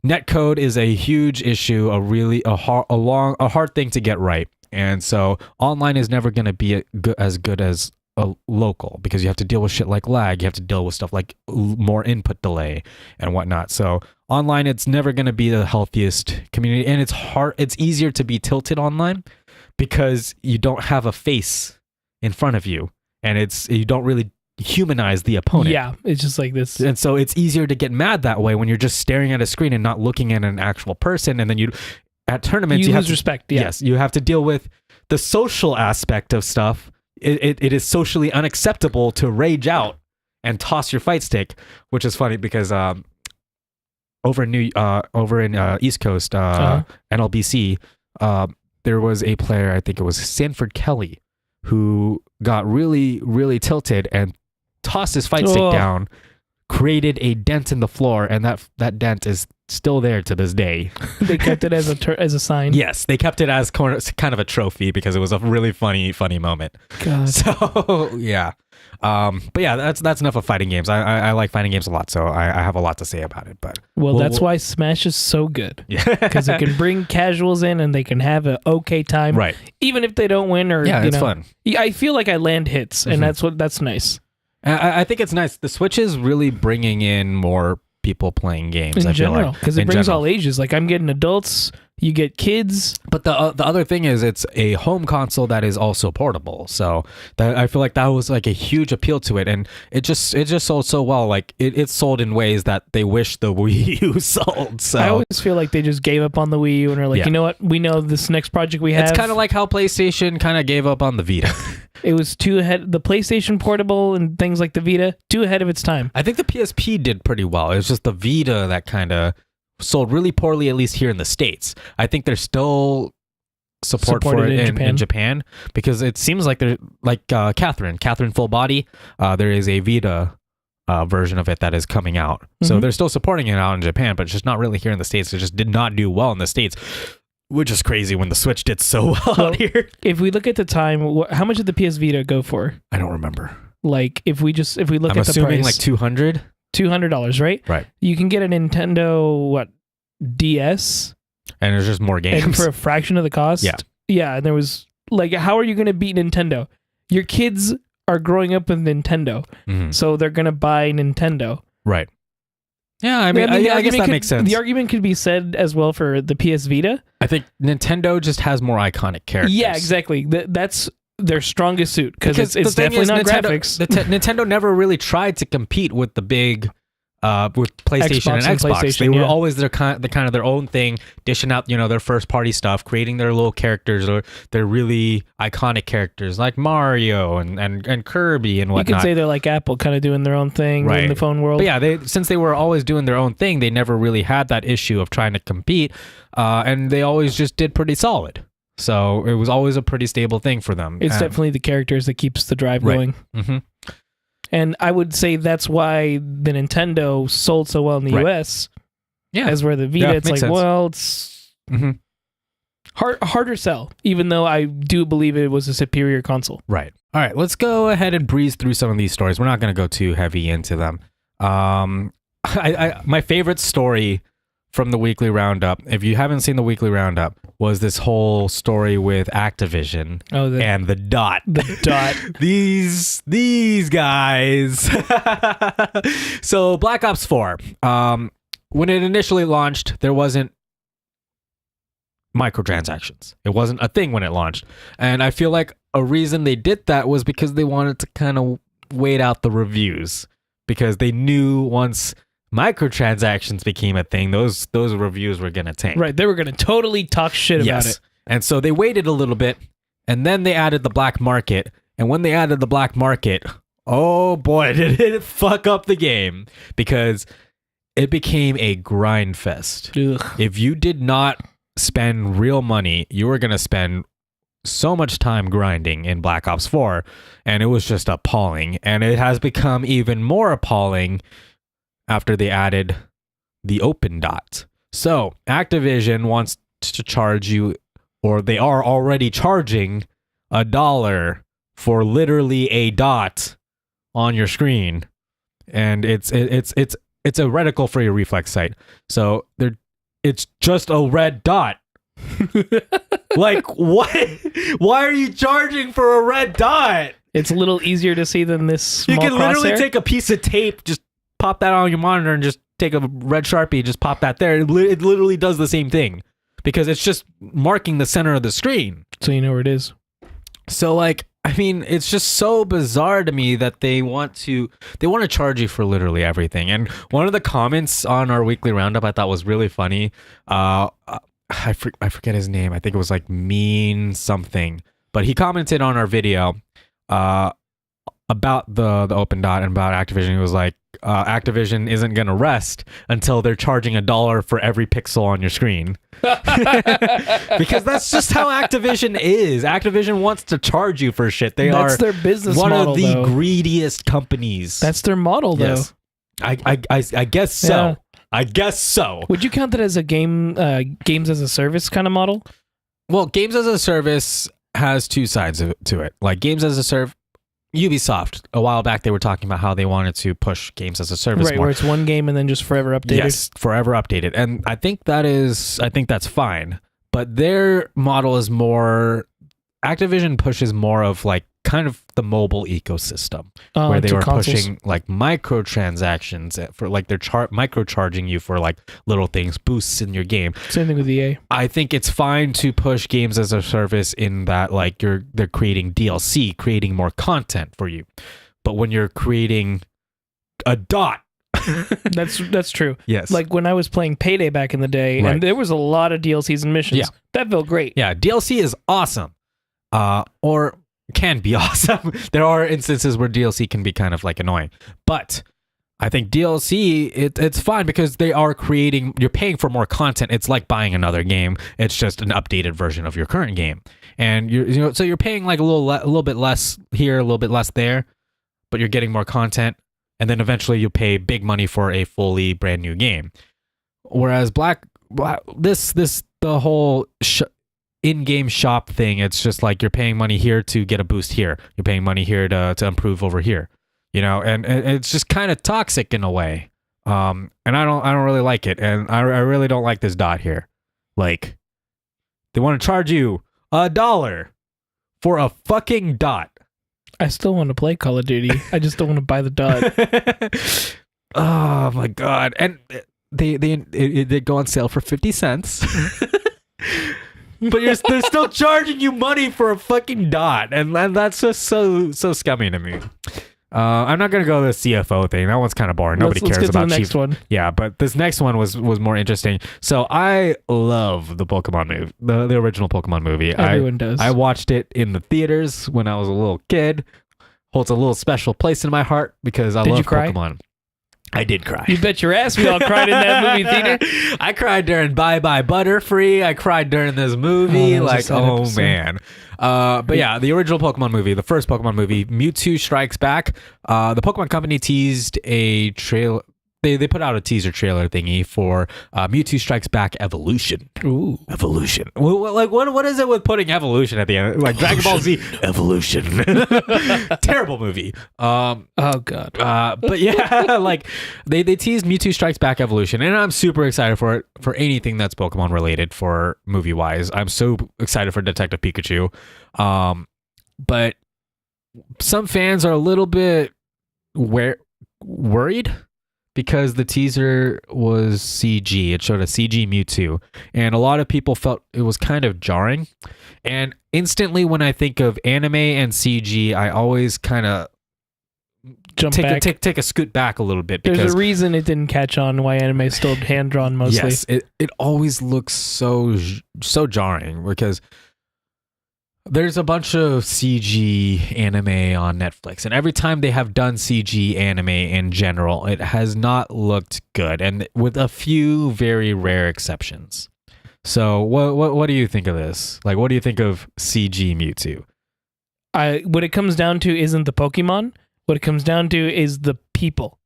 Netcode is a huge issue, a hard thing to get right. And so online is never going to be as good as a local because you have to deal with shit like lag. You have to deal with stuff like more input delay and whatnot. So online, it's never going to be the healthiest community. And it's hard. It's easier to be tilted online because you don't have a face in front of you and you don't really humanize the opponent. Yeah, it's just like this. And so it's easier to get mad that way when you're just staring at a screen and not looking at an actual person. And then at tournaments, you lose respect. Yeah. Yes, you have to deal with the social aspect of stuff. It is socially unacceptable to rage out and toss your fight stick, which is funny because over in East Coast NLBC, there was a player, I think it was Sanford Kelly, who got really, really tilted and tossed his fight stick down, created a dent in the floor, and that dent is still there to this day. They kept it as a sign. Yes, they kept it as kind of a trophy because it was a really funny moment. God. So yeah, but yeah, that's enough of fighting games. I like fighting games a lot, so I have a lot to say about it. But that's why Smash is so good. Yeah, because it can bring casuals in and they can have an okay time, right? Even if they don't win or it's fun. I feel like I land hits, and that's nice. I think it's nice. The Switch is really bringing in more people playing games in general because it brings all ages. Like I'm getting adults, You get kids. But the other thing is it's a home console that is also portable. So I feel like that was like a huge appeal to it, and it just sold so well. Like it sold in ways that they wish the Wii U sold. So I always feel like they just gave up on the Wii U and are like, you know what? We know this next project we have. It's kind of like how PlayStation kind of gave up on the Vita. It was too ahead. The PlayStation Portable and things like the Vita, too ahead of its time. I think the PSP did pretty well. It was just the Vita that kind of sold really poorly, at least here in the States. I think there's still support for it in Japan, because it seems like they're like Catherine Full Body. There is a Vita version of it that is coming out. So they're still supporting it out in Japan, but it's just not really here in the States. It just did not do well in the States, which is crazy when the Switch did so well out here. If we look at the time, how much did the PS Vita go for? I don't remember. Like if we look at the price, I'm assuming like $200, right? Right. You can get a Nintendo DS, and there's just more games and for a fraction of the cost. Yeah. And there was like, how are you going to beat Nintendo? Your kids are growing up with Nintendo, so they're going to buy Nintendo. Right. Yeah, I mean, I guess that makes sense. The argument could be said as well for the PS Vita. I think Nintendo just has more iconic characters. Yeah, exactly. That's their strongest suit, because it's definitely not graphics. Nintendo never really tried to compete with the big, with PlayStation and Xbox. They were always the kind of their own thing, dishing out their first party stuff, creating their little characters or their really iconic characters like Mario and Kirby and whatnot. You can say they're like Apple, kind of doing their own thing in the phone world. But yeah, since they were always doing their own thing, they never really had that issue of trying to compete, and they always just did pretty solid. So it was always a pretty stable thing for them. It's definitely the characters that keeps the drive going. And I would say that's why the Nintendo sold so well in the US. Yeah. As where the Vita, it's like, sense. Well, it's harder sell, even though I do believe it was a superior console. Right. All right, let's go ahead and breeze through some of these stories. We're not going to go too heavy into them. My favorite story from the weekly roundup, if you haven't seen the weekly roundup, was this whole story with Activision and the DOT. The DOT. these guys. So Black Ops 4, when it initially launched, there wasn't microtransactions. It wasn't a thing when it launched. And I feel like a reason they did that was because they wanted to kind of wait out the reviews, because they knew once microtransactions became a thing, those reviews were gonna tank. Right, they were gonna totally talk shit about it. And so they waited a little bit, and then they added the black market. And when they added the black market, oh boy, did it fuck up the game, because it became a grind fest. Ugh. If you did not spend real money, you were gonna spend so much time grinding in Black Ops 4, and it was just appalling. And it has become even more appalling after they added the open dot. So Activision wants to charge you, or they are already charging $1 for literally a dot on your screen, and it's a reticle for your reflex sight. So it's just a red dot. Like, what? Why are you charging for a red dot? It's a little easier to see than this small crosshair. You can literally take a piece of tape, just pop that on your monitor, and just take a red Sharpie, just pop that there. It literally does the same thing, because it's just marking the center of the screen, so you know where it is. So, like, I mean, it's just so bizarre to me that they want to charge you for literally everything. And one of the comments on our weekly roundup I thought was really funny. I forget his name. I think it was like Mean something, but he commented on our video about the open dot and about Activision. He was like, Activision isn't gonna rest until they're charging $1 for every pixel on your screen. Because that's just how Activision is. Activision wants to charge you for shit. That's their business one model, of the though. Greediest companies. That's their model, though. Yes. I guess so. Yeah. I guess so. Would you count that as a games as a service kind of model? Well, games as a service has two sides to it. Like games as a service, Ubisoft, a while back, they were talking about how they wanted to push games as a service more. Where it's one game and then just forever updated. Yes, forever updated. And I think that's fine. But their model is more, Activision pushes more of like kind of the mobile ecosystem where they were consoles. pushing like microtransactions for like they're microcharging you for like little things, boosts in your game. Same thing with EA. I think it's fine to push games as a service in that like they're creating DLC, creating more content for you. But when you're creating a dot, that's true. yes, Like when I was playing Payday back in the day, and there was a lot of DLCs and missions. Yeah. That felt great. yeah, DLC is awesome, or can be awesome. There are instances where DLC can be kind of like annoying, but I think DLC it's fine because they are creating. You're paying for more content. It's like buying another game. It's just an updated version of your current game, and so you're paying like a little bit less here, a little bit less there, but you're getting more content, and then eventually you pay big money for a fully brand new game. Whereas the whole in-game shop thing, it's just like you're paying money here to get a boost here. You're paying money here to improve over here. And it's just kind of toxic in a way. And I don't really like it. And I really don't like this dot here. Like, they want to charge you $1 for a fucking dot. I still want to play Call of Duty. I just don't want to buy the dot. Oh my god! And they go on sale for 50 cents. But they're still charging you money for a fucking dot, and that's just so scummy to me. I'm not gonna go to the CFO thing. That one's kind of boring. Nobody cares about the next one. Yeah, but this next one was more interesting. So I love the Pokemon movie, the original Pokemon movie. Everyone does. I watched it in the theaters when I was a little kid. Holds a little special place in my heart because I love Pokemon. I did cry. You bet your ass we all cried in that movie theater. I cried during Bye Bye Butterfree. I cried during this movie. Man. But yeah, the original Pokemon movie, the first Pokemon movie, Mewtwo Strikes Back. The Pokemon Company teased a trailer. They put out a teaser trailer thingy for Mewtwo Strikes Back Evolution. Ooh. Evolution. Like, what is it with putting evolution at the end? Like Dragon Ball Z Evolution. Terrible movie. Oh, God. But yeah, like they teased Mewtwo Strikes Back Evolution, and I'm super excited for it, for anything that's Pokemon related for movie-wise. I'm so excited for Detective Pikachu. But some fans are a little bit worried because the teaser was CG. It showed a CG Mewtwo, and a lot of people felt it was kind of jarring. And instantly when I think of anime and CG, I always kind of take a scoot back a little bit. Because there's a reason it didn't catch on, why anime is still hand-drawn mostly. Yes, it always looks so jarring because there's a bunch of CG anime on Netflix, and every time they have done CG anime in general, it has not looked good, and with a few very rare exceptions. So what do you think of this? Like, what do you think of CG Mewtwo? What it comes down to isn't the Pokemon. What it comes down to is the people.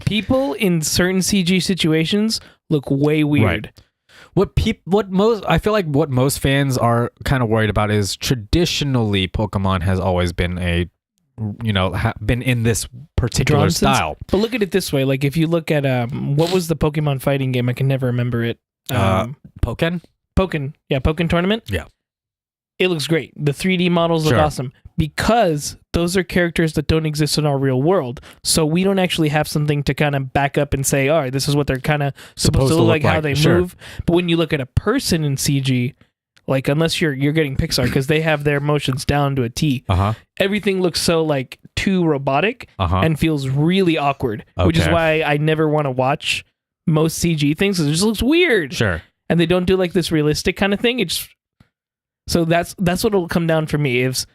People in certain CG situations look way weird. Right. I feel like what most fans are kind of worried about is traditionally Pokemon has always been been in this particular style. But look at it this way: like if you look at what was the Pokemon fighting game? I can never remember it. Pokken, yeah, Pokken Tournament. Yeah, it looks great. The 3D models look awesome because those are characters that don't exist in our real world. So we don't actually have something to kind of back up and say, all right, this is what they're kind of supposed to look like, how they move. But when you look at a person in CG, like unless you're getting Pixar because they have their motions down to a T, everything looks so like too robotic and feels really awkward, which is why I never want to watch most CG things because it just looks weird. Sure. And they don't do like this realistic kind of thing. So that's what it'll come down for me is,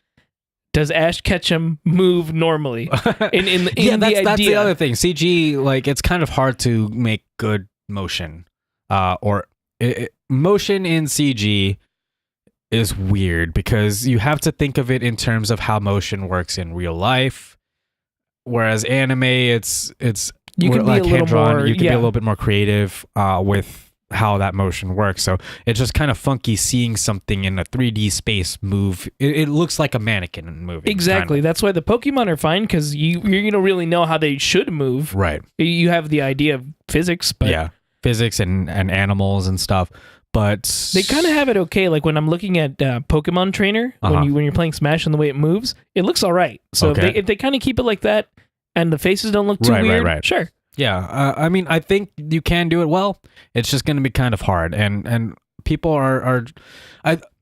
does Ash Ketchum move normally? That's the other thing. CG, like, it's kind of hard to make good motion. Motion in CG is weird because you have to think of it in terms of how motion works in real life. Whereas anime, it's you can be like a little more. You can be a little bit more creative with how that motion works. So it's just kind of funky seeing something in a 3D space move. It looks like a mannequin moving. Exactly. Kind of. That's why the Pokemon are fine because you're going to really know how they should move. Right. You have the idea of physics, but physics and animals and stuff. But they kind of have it okay. Like when I'm looking at Pokemon Trainer, when you're playing Smash and the way it moves, it looks all right. So if they kind of keep it like that, and the faces don't look too weird, sure. Yeah, I mean, I think you can do it well. It's just going to be kind of hard, and people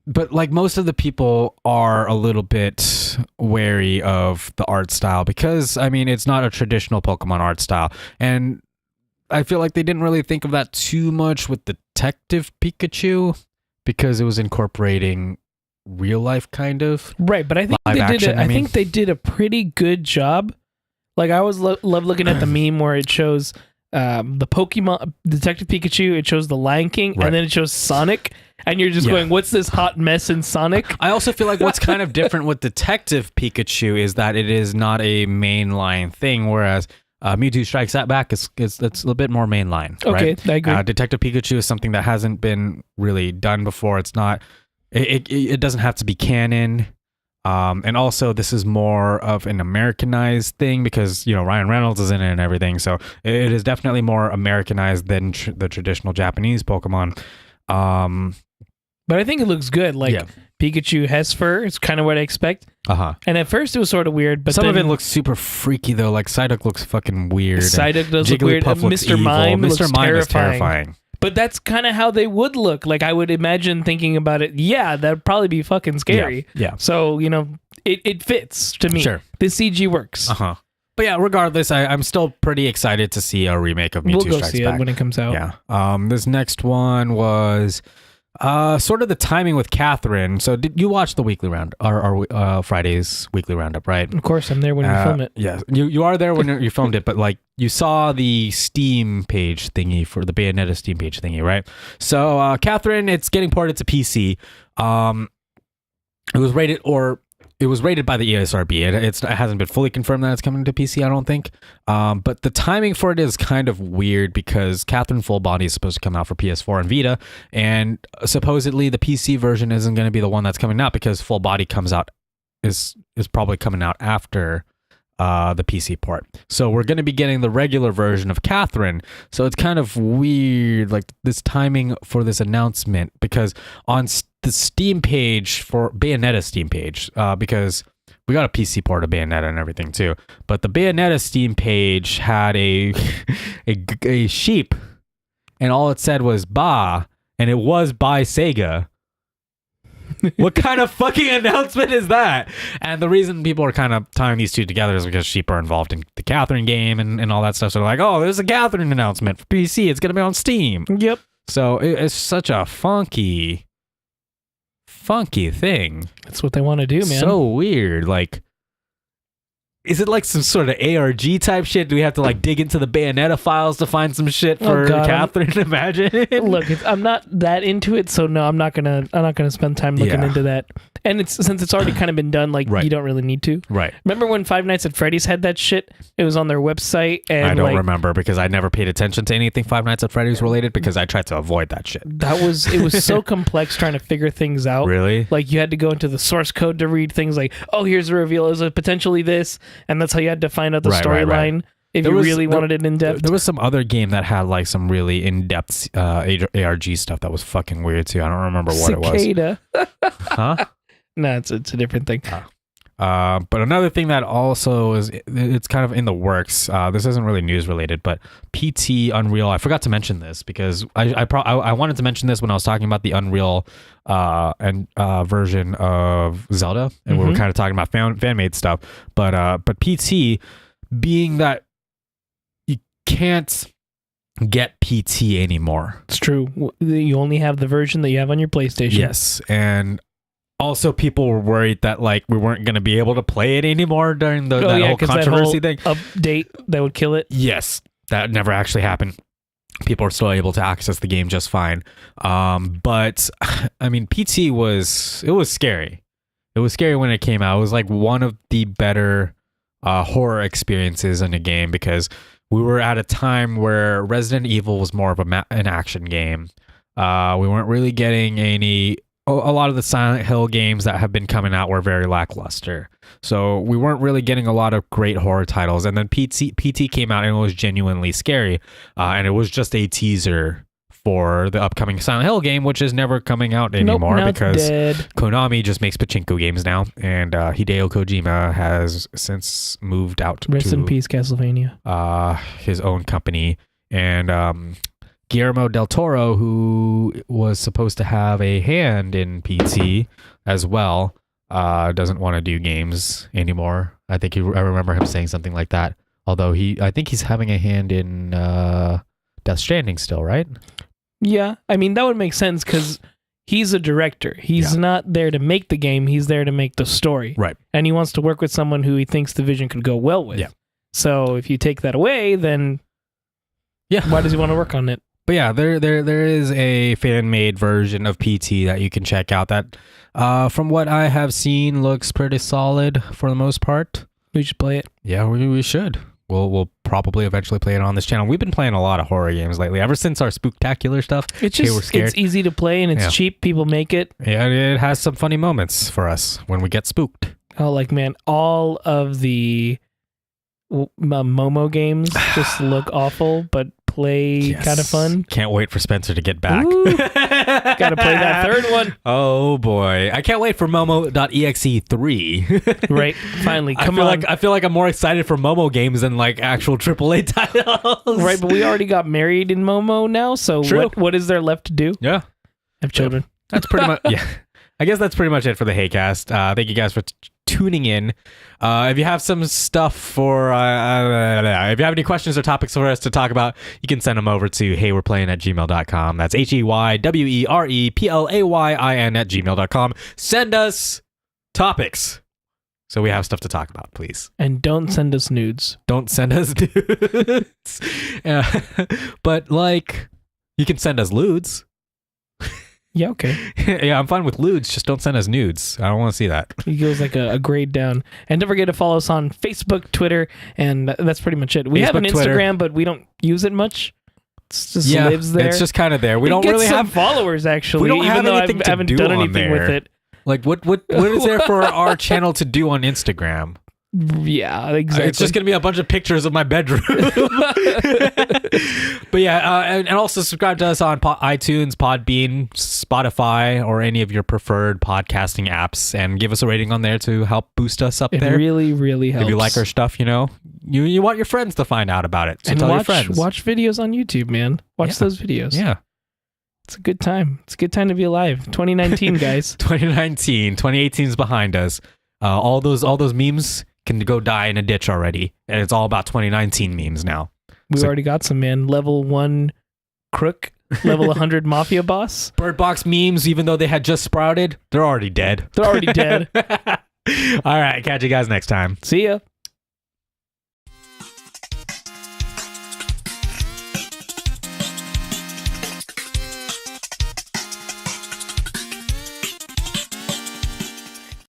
but like most of the people are a little bit wary of the art style because I mean it's not a traditional Pokemon art style, and I feel like they didn't really think of that too much with Detective Pikachu because it was incorporating real life kind of right. But I think I think they did a pretty good job. Like I always love looking at the meme where it shows the Pokemon Detective Pikachu, it shows the Lion King, and then it shows Sonic, and you're just going, "What's this hot mess in Sonic?" I also feel like what's kind of different with Detective Pikachu is that it is not a mainline thing, whereas Mewtwo Strikes Back it's a little bit more mainline. Okay, right? I agree. Detective Pikachu is something that hasn't been really done before. It's not. It doesn't have to be canon. And also this is more of an Americanized thing because, Ryan Reynolds is in it and everything. So it is definitely more Americanized than the traditional Japanese Pokemon. But I think it looks good. Like Pikachu has fur. It's kind of what I expect. And at first it was sort of weird, but some of it looks super freaky though. Like Psyduck looks fucking weird. Psyduck does look weird. Mr. Mime looks terrifying. But that's kind of how they would look. Like I would imagine thinking about it. Yeah, that'd probably be fucking scary. Yeah. So, it fits to me. Sure. The CG works. But yeah, regardless, I'm still pretty excited to see a remake of Mewtwo Strikes Back. We'll go see it when it comes out. Yeah. This next one was sort of the timing with Catherine. So did you watch the weekly round or Friday's weekly roundup, right? Of course, I'm there when you film it. Yeah, you are there when you filmed it, but like you saw the Steam page thingy for the Bayonetta Steam page thingy, right? So Catherine, it's getting ported to PC. It was rated by the ESRB. It hasn't been fully confirmed that it's coming to PC, I don't think. But the timing for it is kind of weird because Catherine Full Body is supposed to come out for PS4 and Vita, and supposedly the PC version isn't going to be the one that's coming out because Full Body comes out is probably coming out after the PC port. So we're going to be getting the regular version of Catherine. So it's kind of weird, like this timing for this announcement, because on the Steam page for Bayonetta Steam page, because we got a PC port of Bayonetta and everything too, but the Bayonetta Steam page had a sheep, and all it said was "ba," and it was by Sega. What kind of fucking announcement is that? And the reason people are kind of tying these two together is because sheep are involved in the Catherine game and all that stuff. So they're like, oh, there's a Catherine announcement for PC. It's going to be on Steam. Yep. So it's such a funky thing. That's what they want to do, man. So weird. Like, is it like some sort of ARG type shit? Do we have to like dig into the Bayonetta files to find some shit for Catherine? Imagine. Look, I'm not that into it, so no, I'm not gonna spend time looking into that. And since it's already kind of been done, like you don't really need to. Right. Remember when Five Nights at Freddy's had that shit? It was on their website, and I don't remember because I never paid attention to anything Five Nights at Freddy's related because I tried to avoid that shit. It was so complex trying to figure things out. Really? Like you had to go into the source code to read things like, oh, here's the reveal. Is it potentially this? And that's how you had to find out the storyline if you really wanted it in depth. There was some other game that had like some really in depth ARG stuff that was fucking weird too. I don't remember what Cicada. it was. Huh? No, it's a different thing. But another thing that also it's kind of in the works. This isn't really news related, but PT Unreal. I forgot to mention this because I wanted to mention this when I was talking about the Unreal version of Zelda, and we were kind of talking about fan made stuff. But PT, being that you can't get PT anymore. It's true. You only have the version that you have on your PlayStation. Yes, and also, people were worried that like we weren't going to be able to play it anymore during that whole controversy thing. Update that would kill it. Yes, that never actually happened. People are still able to access the game just fine. But I mean, PT was scary. It was scary when it came out. It was like one of the better horror experiences in a game because we were at a time where Resident Evil was more of an action game. We weren't really getting any a lot of the Silent Hill games that have been coming out were very lackluster. So we weren't really getting a lot of great horror titles. And then PT came out and it was genuinely scary. And it was just a teaser for the upcoming Silent Hill game, which is never coming out anymore because Konami just makes pachinko games now. And Hideo Kojima has since moved out Rest in peace, Castlevania. His own company. And Guillermo del Toro, who was supposed to have a hand in PT as well, doesn't want to do games anymore. I remember him saying something like that. Although I think he's having a hand in Death Stranding still, right? Yeah, I mean that would make sense because he's a director. He's not there to make the game. He's there to make the story. Right. And he wants to work with someone who he thinks the vision could go well with. Yeah. So if you take that away, then why does he want to work on it? But yeah, there is a fan-made version of PT that you can check out that, from what I have seen, looks pretty solid for the most part. We should play it. Yeah, we should. We'll probably eventually play it on this channel. We've been playing a lot of horror games lately, ever since our Spooktacular stuff. It's easy to play and it's cheap. People make it. Yeah, it has some funny moments for us when we get spooked. Oh, like, man, all of the Momo games just look awful, but play kind of fun. Can't wait for Spencer to get back. Gotta play that third one. Oh boy, I can't wait for Momo.exe 3. Right, finally, come on. I feel like I'm more excited for Momo games than like actual AAA titles. Right, but we already got married in Momo now, so what is there left to do? Yeah, have children. That's pretty much I guess that's pretty much it for the Heycast. Thank you guys for tuning in. If you have some stuff for, if you have any questions or topics for us to talk about, you can send them over to heywereplayin@gmail.com. That's HeyWereplayin@gmail.com. Send us topics so we have stuff to talk about, please. And don't send us nudes. Don't send us nudes. But like, you can send us lewds. Yeah, okay. Yeah, I'm fine with lewds. Just don't send us nudes. I don't want to see that. He goes like a grade down. And don't forget to follow us on Facebook, Twitter, and that's pretty much it. We have an Instagram, but we don't use it much. It just lives there. It's just kind of there. We don't really have followers, actually. We don't have anything I haven't done anything with it. Like, what is there for our channel to do on Instagram? Yeah, exactly. It's just gonna be a bunch of pictures of my bedroom. But yeah, and also subscribe to us on iTunes, Podbean, Spotify, or any of your preferred podcasting apps, and give us a rating on there to help boost us up there. It really, really helps. If you like our stuff, you want your friends to find out about it. So and tell your friends. Watch videos on YouTube, man. Watch those videos. Yeah. It's a good time. It's a good time to be alive. 2019, guys. 2018 is behind us. All those memes can go die in a ditch already, and it's all about 2019 memes now. We've already got some, man. Level 1 crook, level 100 mafia boss. Bird Box memes, even though they had just sprouted, they're already dead. All right, catch you guys next time. See ya.